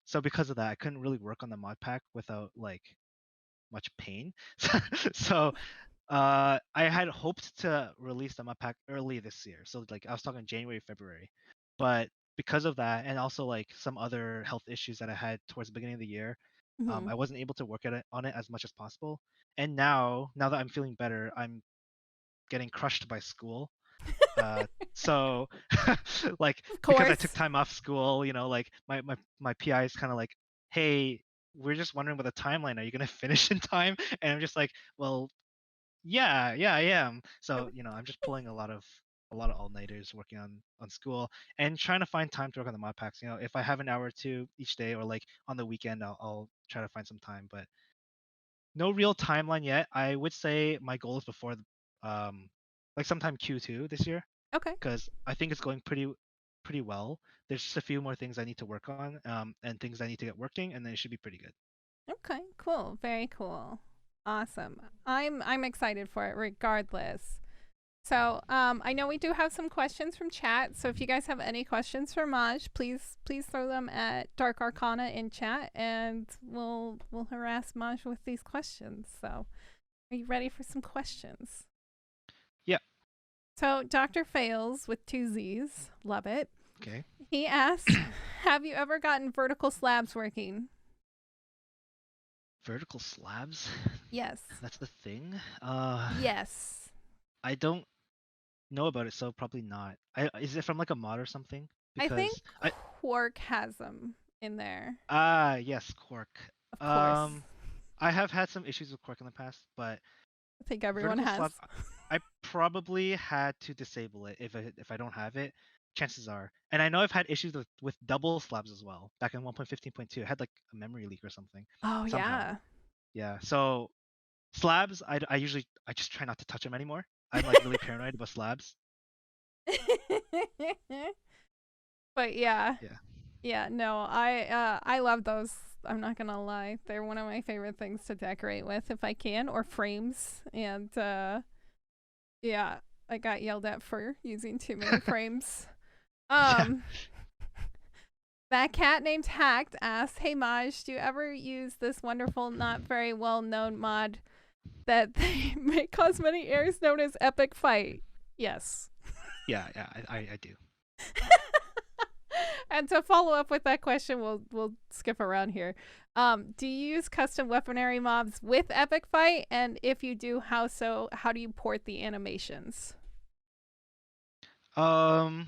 So because of that, I couldn't really work on the mod pack without like much pain. So I had hoped to release the mod pack early this year. So like I was talking January, February, but because of that, and also like some other health issues that I had towards the beginning of the year, Hmm. I wasn't able to work at it on it as much as possible. And now that I'm feeling better, I'm getting crushed by school. Uh, so like Of because I took course. time off school, like my PI is kind of like, hey, we're just wondering about the timeline. Are you gonna finish in time? And I'm just like, well, yeah, I am. So I'm just pulling a lot of all-nighters working on school and trying to find time to work on the mod packs. If I have an hour or two each day or like on the weekend, I'll try to find some time. But no real timeline yet. I would say my goal is before like sometime Q2 this year Okay. because I think it's going pretty well. There's just a few more things I need to work on, and things I need to get working, and then it should be pretty good. Okay. Cool. Very cool. Awesome. I'm excited for it regardless. So I know we do have some questions from chat. So if you guys have any questions for Mahj, please throw them at Dark Arcana in chat, and we'll harass Mahj with these questions. So are you ready for some questions? Yeah. So Dr. Fails with two Z's, love it. Okay. He asks, have you ever gotten vertical slabs working? Vertical slabs? Yes. That's the thing. Yes. I don't know about it, so probably not. Is it from like a mod or something? I think Because I Quark has them in there. yes, Quark. Of course. Um, I have had some issues with Quark in the past, but I think everyone vertical has. slabs, I probably had to disable it if I don't have it. Chances are, and I know I've had issues with double slabs as well. Back in 1.15.2, it had like a memory leak or something Oh, somehow. yeah. Yeah, so slabs, I usually I just try not to touch them anymore. I'm like really paranoid about slabs. But yeah. Yeah. Yeah, no, I love those. I'm not gonna lie. They're one of my favorite things to decorate with if I can, or frames. And yeah, I got yelled at for using too many frames. Yeah. Um that cat named Hacked asked, "Hey Maj, do you ever use this wonderful, not very well known mod that they may cause many errors known as Epic Fight?" Yes. Yeah, yeah, I do. And to follow up with that question, we'll skip around here. Do you use custom weaponry mobs with Epic Fight? And if you do, how so? How do you port the animations? Um,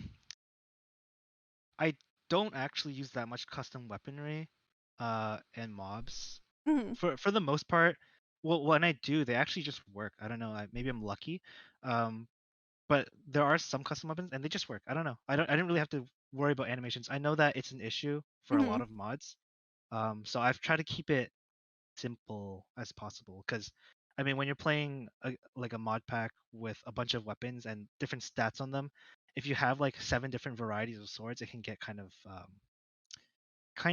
I don't actually use that much custom weaponry, and mobs. Mhm. For the most part, well, when I do, they actually just work. I don't know. Maybe I'm lucky. Um, but there are some custom weapons, and they just work. I don't know. I didn't really have to worry about animations. I know that it's an issue for a lot Mhm. of mods. So I've tried to keep it simple as possible because I mean when you're playing like a mod pack with a bunch of weapons and different stats on them, if you have like 7 different varieties of swords, it can get kind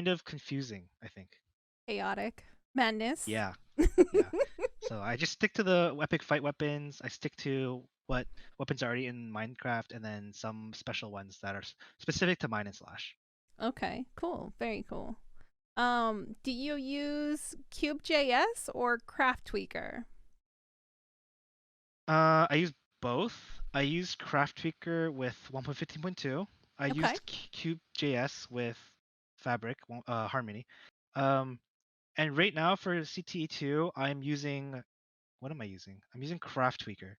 of confusing, I think. Chaotic madness. Yeah, yeah. So I just stick to the epic fight weapons. I stick to what weapons are already in Minecraft, and then some special ones that are specific to Mine and Slash. Okay, cool. Very cool. Do you use Cube.js or Craft Tweaker? I use both. I used Craft Tweaker with 1.15.2. I Okay. used Cube.js with Fabric, Harmony. Um, and right now for CTE2, I'm using, what am I using? I'm using Craft Tweaker.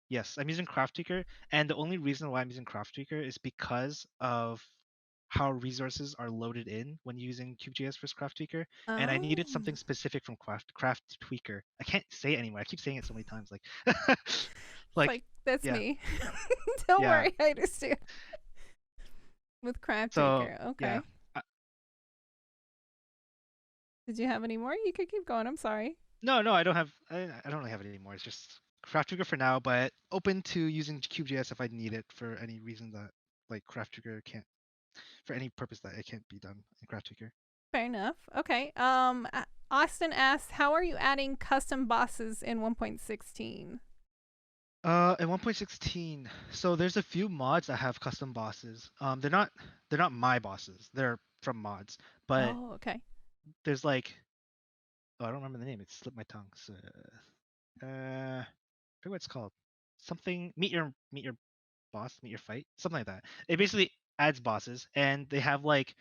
Yes, I'm using Craft Tweaker, and the only reason why I'm using Craft Tweaker is because of how resources are loaded in when using Cube.js for Craft Tweaker, and I Oh, needed something specific from Craft Tweaker. I can't say it anymore. I keep saying it so many times, like, it's like, like that's yeah, me. Don't yeah. worry, I understand. With Craft So Tweaker. yeah, Okay. Did you have any more? You could keep going. I'm sorry. no, no, I don't have. I don't really have it anymore. It's just Craft Trigger for now, but open to using Cube.js if I need it for any reason that like Craft Trigger can't, for any purpose that it can't be done in Craft Trigger. Fair enough. Okay. Austin asks, how are you adding custom bosses in 1.16? In 1.16, so there's a few mods that have custom bosses. They're not my bosses. They're from mods, but Oh, okay. there's like, oh, I don't remember the name. It slipped my tongue. So, I forget what it's called. Something meet your boss, meet your fight, something like that. It basically adds bosses, and they have like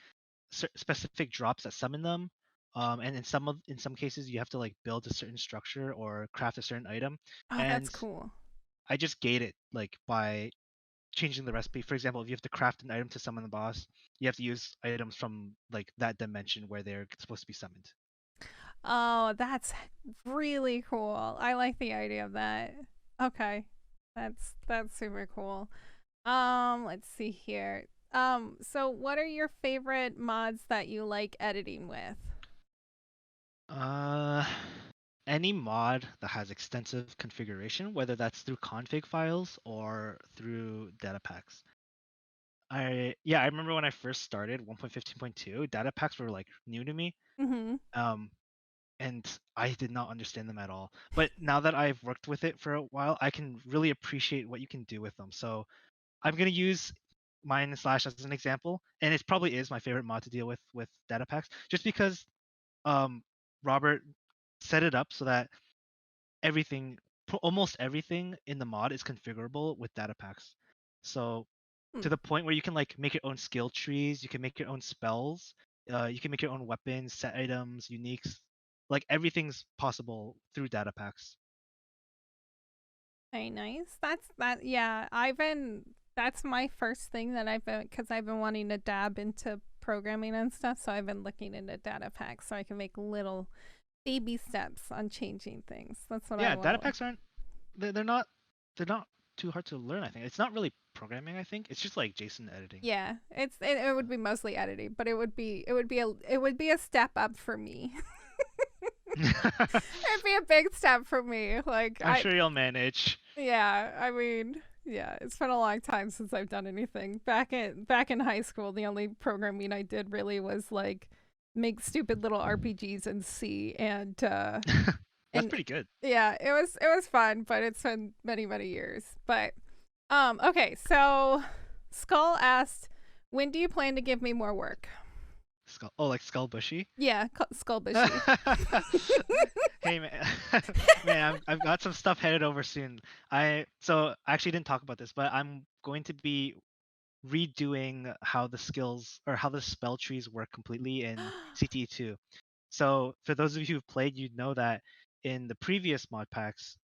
specific drops that summon them. And in some cases, you have to like build a certain structure or craft a certain item. Oh, that's And cool. I just gate it like by changing the recipe. For example, if you have to craft an item to summon the boss, you have to use items from like that dimension where they're supposed to be summoned. Oh, that's really cool. I like the idea of that. Okay. That's super cool. Let's see here. So what are your favorite mods that you like editing with? Uh, any mod that has extensive configuration, whether that's through config files or through data packs. I remember when I first started 1.15.2, data packs were like new to me. Mhm. Um, and I did not understand them at all. But now that I've worked with it for a while, I can really appreciate what you can do with them. So I'm gonna use mine and slash as an example, and it probably is my favorite mod to deal with data packs, just because um Robert set it up so that everything, almost everything in the mod is configurable with data packs. So Hmm. to the point where you can like make your own skill trees, you can make your own spells, you can make your own weapons, set items, uniques, like everything's possible through data packs. Very nice. That's that. Yeah, I've been. That's my first thing that I've been because I've been wanting to dab into programming and stuff. So I've been looking into data packs so I can make little baby steps on changing things. That's what I Yeah, data want. packs aren't, they're not too hard to learn. I think it's not really programming. I think it's just like JSON editing. Yeah, it would be mostly editing, but it would be a step up for me. It'd be a big step for me. Like I'm sure you'll manage. yeah, I mean, yeah, it's been a long time since I've done anything. Back in high school, the only programming I did really was like make stupid little RPGs in C That's and pretty good. yeah, it was fun, but it's been many years. But okay, so Skull asked, "When do you plan to give me more work?" Skull, oh, like Skull Bushy. Yeah, Skull Bushy. Hey man, man, I've got some stuff headed over soon. I actually didn't talk about this, but I'm going to be redoing how the skills or how the spell trees work completely in CTE2. So for those of you who've played, you know that in the previous mod packs,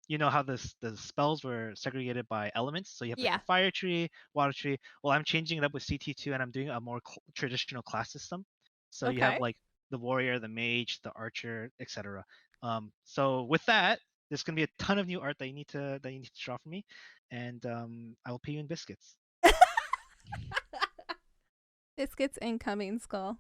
you know how the spells were segregated by elements. So you have like Yeah. the fire tree, water tree. Well, I'm changing it up with CT2, and I'm doing a more traditional class system. So you have Okay. like the warrior, the mage, the archer, etc. So with that, there's gonna be a ton of new art that you need to draw for me, and I will pay you in biscuits. Biscuits incoming, Skull.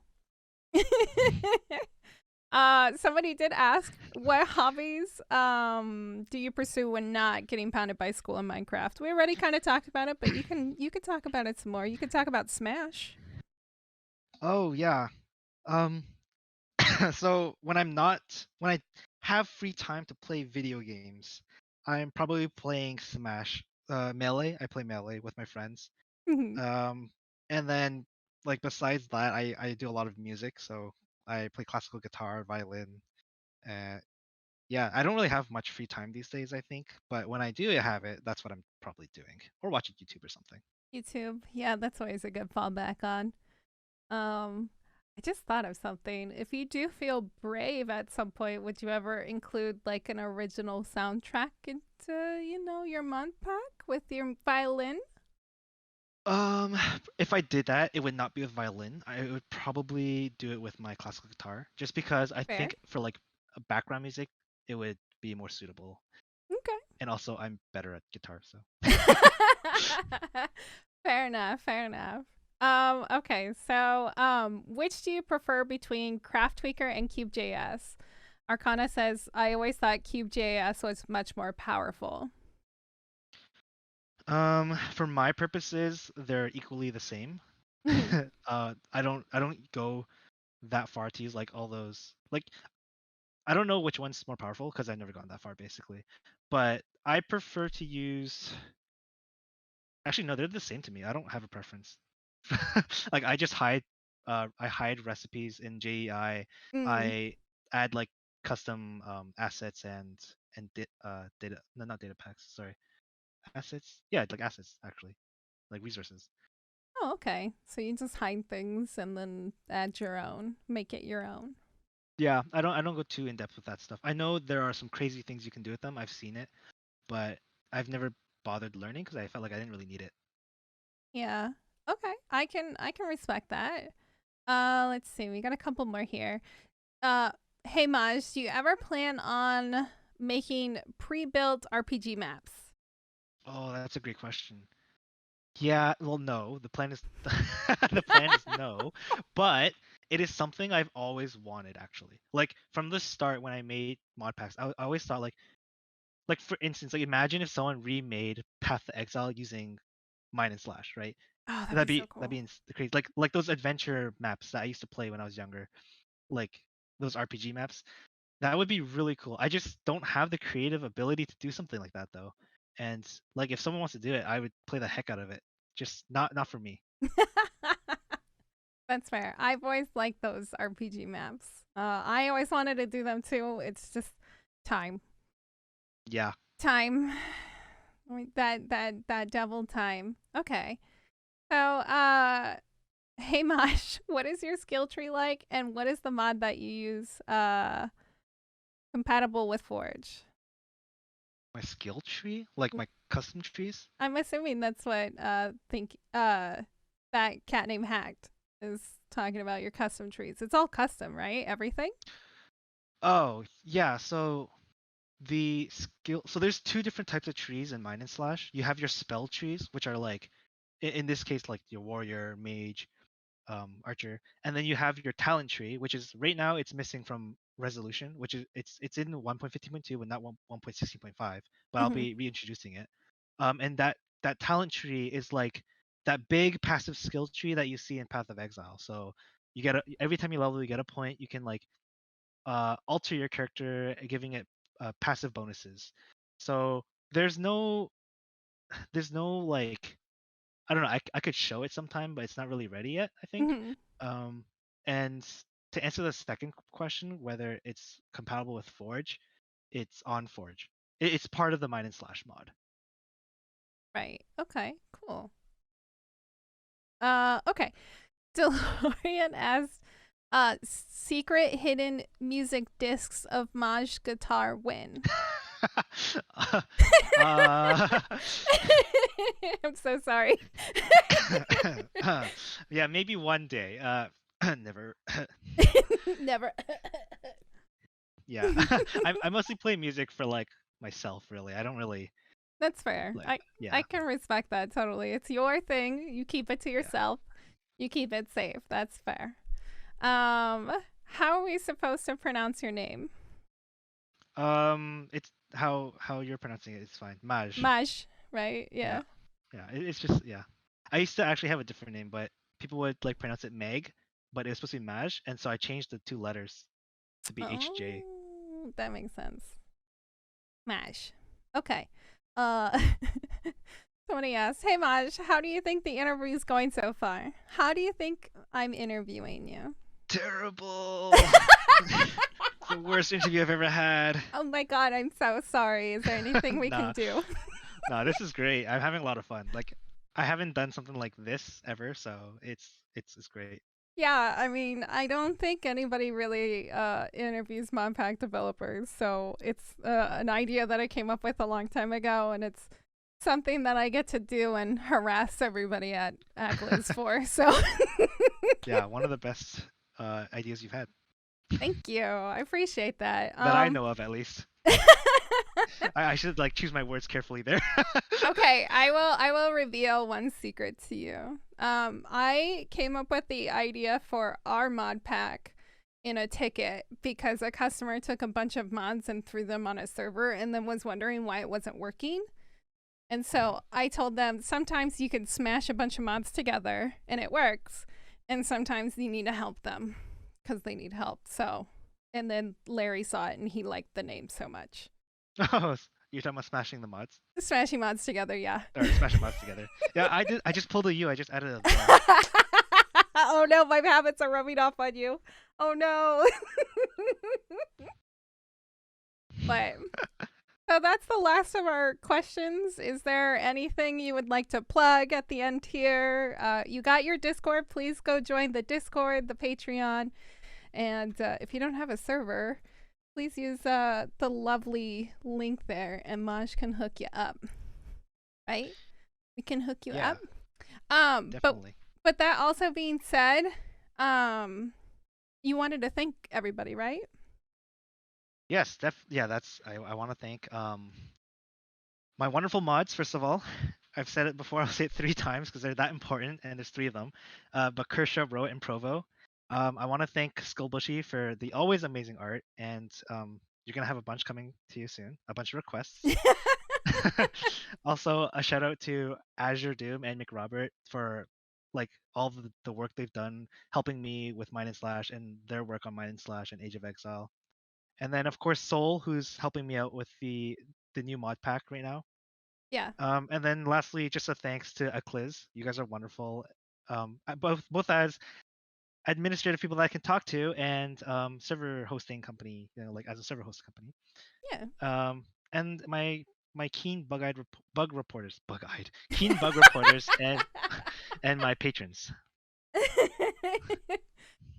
Somebody did ask, what hobbies do you pursue when not getting pounded by school in Minecraft? We already kind of talked about it, but you could talk about it some more. You could talk about Smash. Oh yeah. Um, so when I have free time to play video games, I'm probably playing Smash. Melee. I play Melee with my friends. Um, and then like besides that, I do a lot of music. So I play classical guitar, violin. Uh, yeah, I don't really have much free time these days, I think. But when I do have it, that's what I'm probably doing, or watching YouTube or something. YouTube. Yeah, that's always a good fallback on. Um, I just thought of something. If you do feel brave at some point, would you ever include like an original soundtrack into, your month pack with your violin? Um, if I did that, it would not be with violin. I would probably do it with my classical guitar, just because I Fair. think for like a background music, it would be more suitable. And also, I'm better at guitar, so. Fair enough. Fair enough. Okay. So, which do you prefer between Craft Tweaker and CubeJS? Arcana says, I always thought CubeJS was much more powerful. For my purposes, they're equally the same. Mhm. I don't go that far to use like all those like I don't know which one's more powerful because I've never gone that far basically. But I prefer to use. Actually, no, they're the same to me. I don't have a preference. Like I hide recipes in JEI. Mm. I add like custom assets and data, no, not data packs, sorry. Assets? Yeah, like assets actually. Like resources. Oh, okay. So you just hide things and then add your own, make it your own. Yeah, I don't go too in depth with that stuff. I know there are some crazy things you can do with them. I've seen it, but I've never bothered learning because I felt like I didn't really need it. Yeah. Okay. I can respect that. Let's see. We got a couple more here. Uh, hey Maj, do you ever plan on making pre-built RPG maps? Oh, that's a great question. Yeah, well, no. The plan is the plan is no, but it is something I've always wanted actually. Like from the start when I made Modpacks, I always thought like for instance, like imagine if someone remade Path to Exile using Mine and Slash, right? Oh, that'd That'd be so be that'd cool. be crazy. Like those adventure maps that I used to play when I was younger. Like those RPG maps. That would be really cool. I just don't have the creative ability to do something like that though. And like if someone wants to do it, I would play the heck out of it. Just not for me. That's fair. I've always liked those RPG maps. I always wanted to do them too. It's just time. Yeah. Time. That devil time. Okay. So, hey Mahj, what is your skill tree like, and what is the mod that you use compatible with Forge? My skill tree? Like my custom trees? I'm assuming that's what that cat named Hacked is talking about, your custom trees. It's all custom, right? Everything? Oh, yeah. So there's two different types of trees in Mine and Slash. You have your spell trees, which are like in this case like your warrior, mage, archer, and then you have your talent tree, which is right now it's missing from resolution, which is it's in 1.15.2 but not 1.16.5, but I'll Mm-hmm. be reintroducing it. And that talent tree is like that big passive skill tree that you see in Path of Exile. So you get every time you level you get a point. You can like alter your character, giving it passive bonuses. So there's no like I don't know. I could show it sometime, but it's not really ready yet, I think. Mm-hmm. Um, and to answer the second question, whether it's compatible with Forge, it's on Forge. It's part of the Mine and Slash mod. Right. Okay. Cool. Okay. DeLorean asked, secret hidden music discs of Mahj guitar win. uh, I'm so sorry. yeah, maybe one day. Never. Never. Yeah, I mostly play music for like myself. Really, I don't really That's fair. like. I Yeah, can respect that totally. It's your thing. You keep it to yeah. yourself. You keep it safe. That's fair. How are we supposed to pronounce your name? It's how you're pronouncing it. It's fine. Maj. Mahj, right? Yeah, Yeah. yeah. It's just yeah. I used to actually have a different name, but people would like pronounce it Meg, but it was supposed to be Maj, and so I changed the two letters to be HJ. Oh, that makes sense. Mahj. Okay. Uh, somebody asked, "Hey Mahj, how do you think the interview's going so far? How do you think I'm interviewing you?" Terrible. The worst interview I've ever had. Oh my god, I'm so sorry. Is there anything we can Nah, do? nah. This is great. I'm having a lot of fun. Like I haven't done something like this ever, so it's great. Yeah, I mean, I don't think anybody really interviews Modpack developers, so it's an idea that I came up with a long time ago, and it's something that I get to do and harass everybody at Akliz for. So Yeah, one of the best ideas you've had thank you, I appreciate that. that I know of, at least. I should like choose my words carefully there. Okay, I will reveal one secret to you. I came up with the idea for our mod pack in a ticket because a customer took a bunch of mods and threw them on a server and then was wondering why it wasn't working. And so I told them sometimes you can smash a bunch of mods together and it works, and sometimes you need to help them because they need help. So, and then Larry saw it and he liked the name so much. Oh, you're talking about smashing the mods Smashing mods together, yeah. or smashing mods together. Yeah, I did. I just pulled a U. I just added a the. Oh no, my habits are rubbing off on you. Oh no. But so that's the last of our questions. Is there anything you would like to plug at the end here? You got your Discord. Please go join the Discord, the Patreon. And if you don't have a server, please use the lovely link there and Mahj can hook you up. Right? We can hook you Yeah, up. definitely. But that also being said, you wanted to thank everybody, right? Yes, yeah, that's I want to thank my wonderful mods first of all. I've said it before. I'll say it 3 times because they're that important, and there's 3 of them. But Kershaw, Roa, and Provo. I want to thank Skullbushy for the always amazing art, and you're gonna have a bunch coming to you soon. A bunch of requests. Also, a shout out to Azure Doom and McRobert for like all the work they've done helping me with Mine and Slash and their work on Mine and Slash and Age of Exile. And then of course Soul, who's helping me out with the new mod pack right now. Yeah. And then lastly, just a thanks to Akliz. You guys are wonderful. Both as administrative people that I can talk to and server hosting company, like as a server host company. Yeah. And my keen keen bug reporters and my patrons.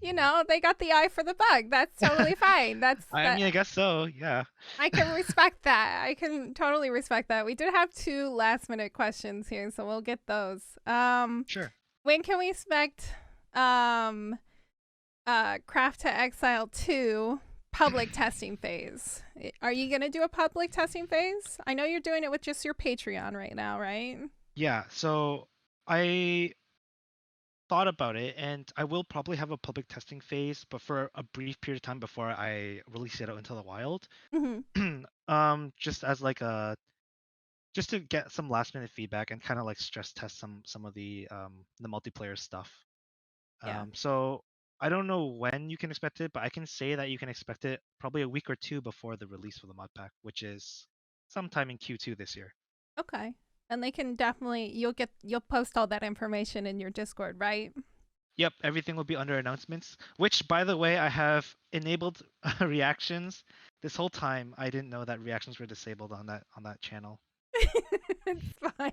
You know, they got the eye for the bug. That's totally fine. I mean, I guess so. Yeah. I can respect that. I can totally respect that. We did have 2 last minute questions here, so we'll get those. Sure. When can we expect Craft to Exile 2 public testing phase? Are you going to do a public testing phase? I know you're doing it with just your Patreon right now, right? Yeah. So I thought about it, and I will probably have a public testing phase, but for a brief period of time before I release it out into the wild. Mm-hmm. Just as like a just to get some last minute feedback and kind of like stress test some of the multiplayer stuff. Yeah. So I don't know when you can expect it, but I can say that you can expect it probably a week or two before the release for the mod pack, which is sometime in Q2 this year. Okay. And they can definitely you'll post all that information in your Discord, right? Yep, everything will be under announcements, which by the way, I have enabled reactions. This whole time I didn't know that reactions were disabled on that channel. It's fine.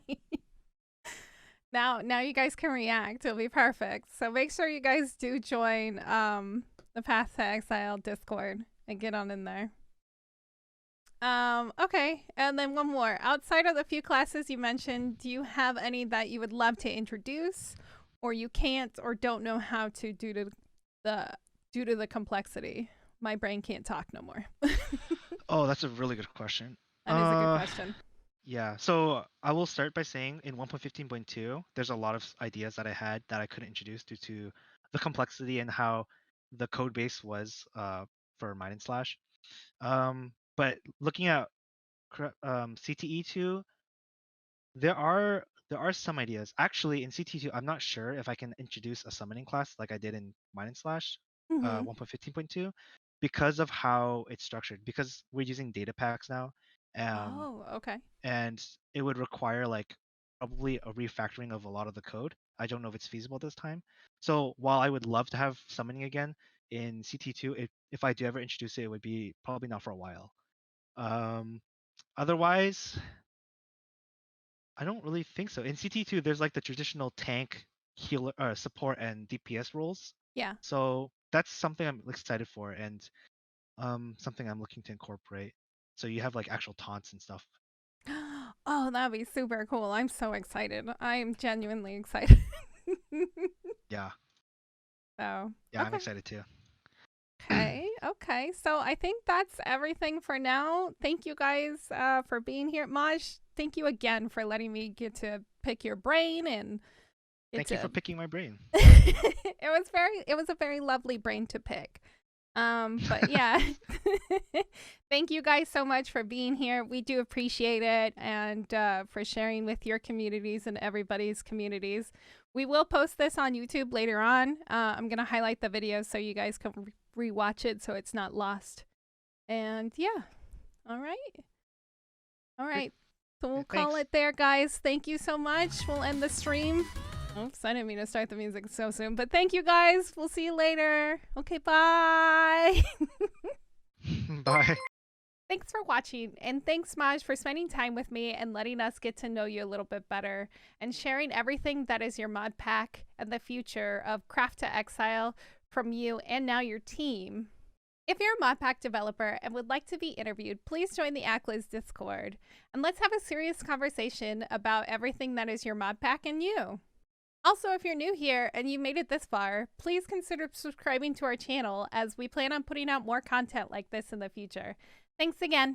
Now you guys can react. It'll be perfect. So make sure you guys do join the Path to Exile Discord and get on in there. Okay, and then one more. Outside of the few classes you mentioned, do you have any that you would love to introduce, or you can't or don't know how to due to the complexity? My brain can't talk no more. Oh, that's a really good question. That is a good question. Yeah, so I will start by saying in 1.15.2, there's a lot of ideas that I had that I couldn't introduce due to the complexity and how the code base was for Mine and Slash. But looking at CTE2, there are some ideas. Actually, in CTE2, I'm not sure if I can introduce a summoning class like I did in Mine and Slash Mm-hmm. 1.15.2 because of how it's structured. Because we're using data packs now. Um, Oh, okay. and it would require like probably a refactoring of a lot of the code. I don't know if it's feasible this time. So while I would love to have summoning again in CT2, if I do ever introduce it, it would be probably not for a while. Um, Otherwise, I don't really think so. In CT2, there's like the traditional tank, healer, support, and DPS roles. Yeah. So that's something I'm excited for, and something I'm looking to incorporate. So you have like actual taunts and stuff. Oh, that'd be super cool. I'm so excited. I'm genuinely excited. Yeah, So, yeah, I'm okay. excited too. Okay. Okay. So I think that's everything for now. Thank you guys for being here. Maj, thank you again for letting me get to pick your brain and get Thank you to for picking my brain. it was a very lovely brain to pick. But yeah. Thank you guys so much for being here. We do appreciate it, and for sharing with your communities and everybody's communities. We will post this on YouTube later on. I'm going to highlight the video so you guys can rewatch it so it's not lost. And yeah. All right. All right. So we'll call it there, guys. Thank you so much. We'll end the stream. Oops, I didn't mean to start the music so soon. But thank you, guys. We'll see you later. Okay, bye. Bye. Thanks for watching, and thanks, Mahj, for spending time with me and letting us get to know you a little bit better and sharing everything that is your mod pack and the future of Craft to Exile from you and now your team. If you're a mod pack developer and would like to be interviewed, please join the Akliz Discord, and let's have a serious conversation about everything that is your mod pack and you. Also, if you're new here and you made it this far, please consider subscribing to our channel as we plan on putting out more content like this in the future. Thanks again.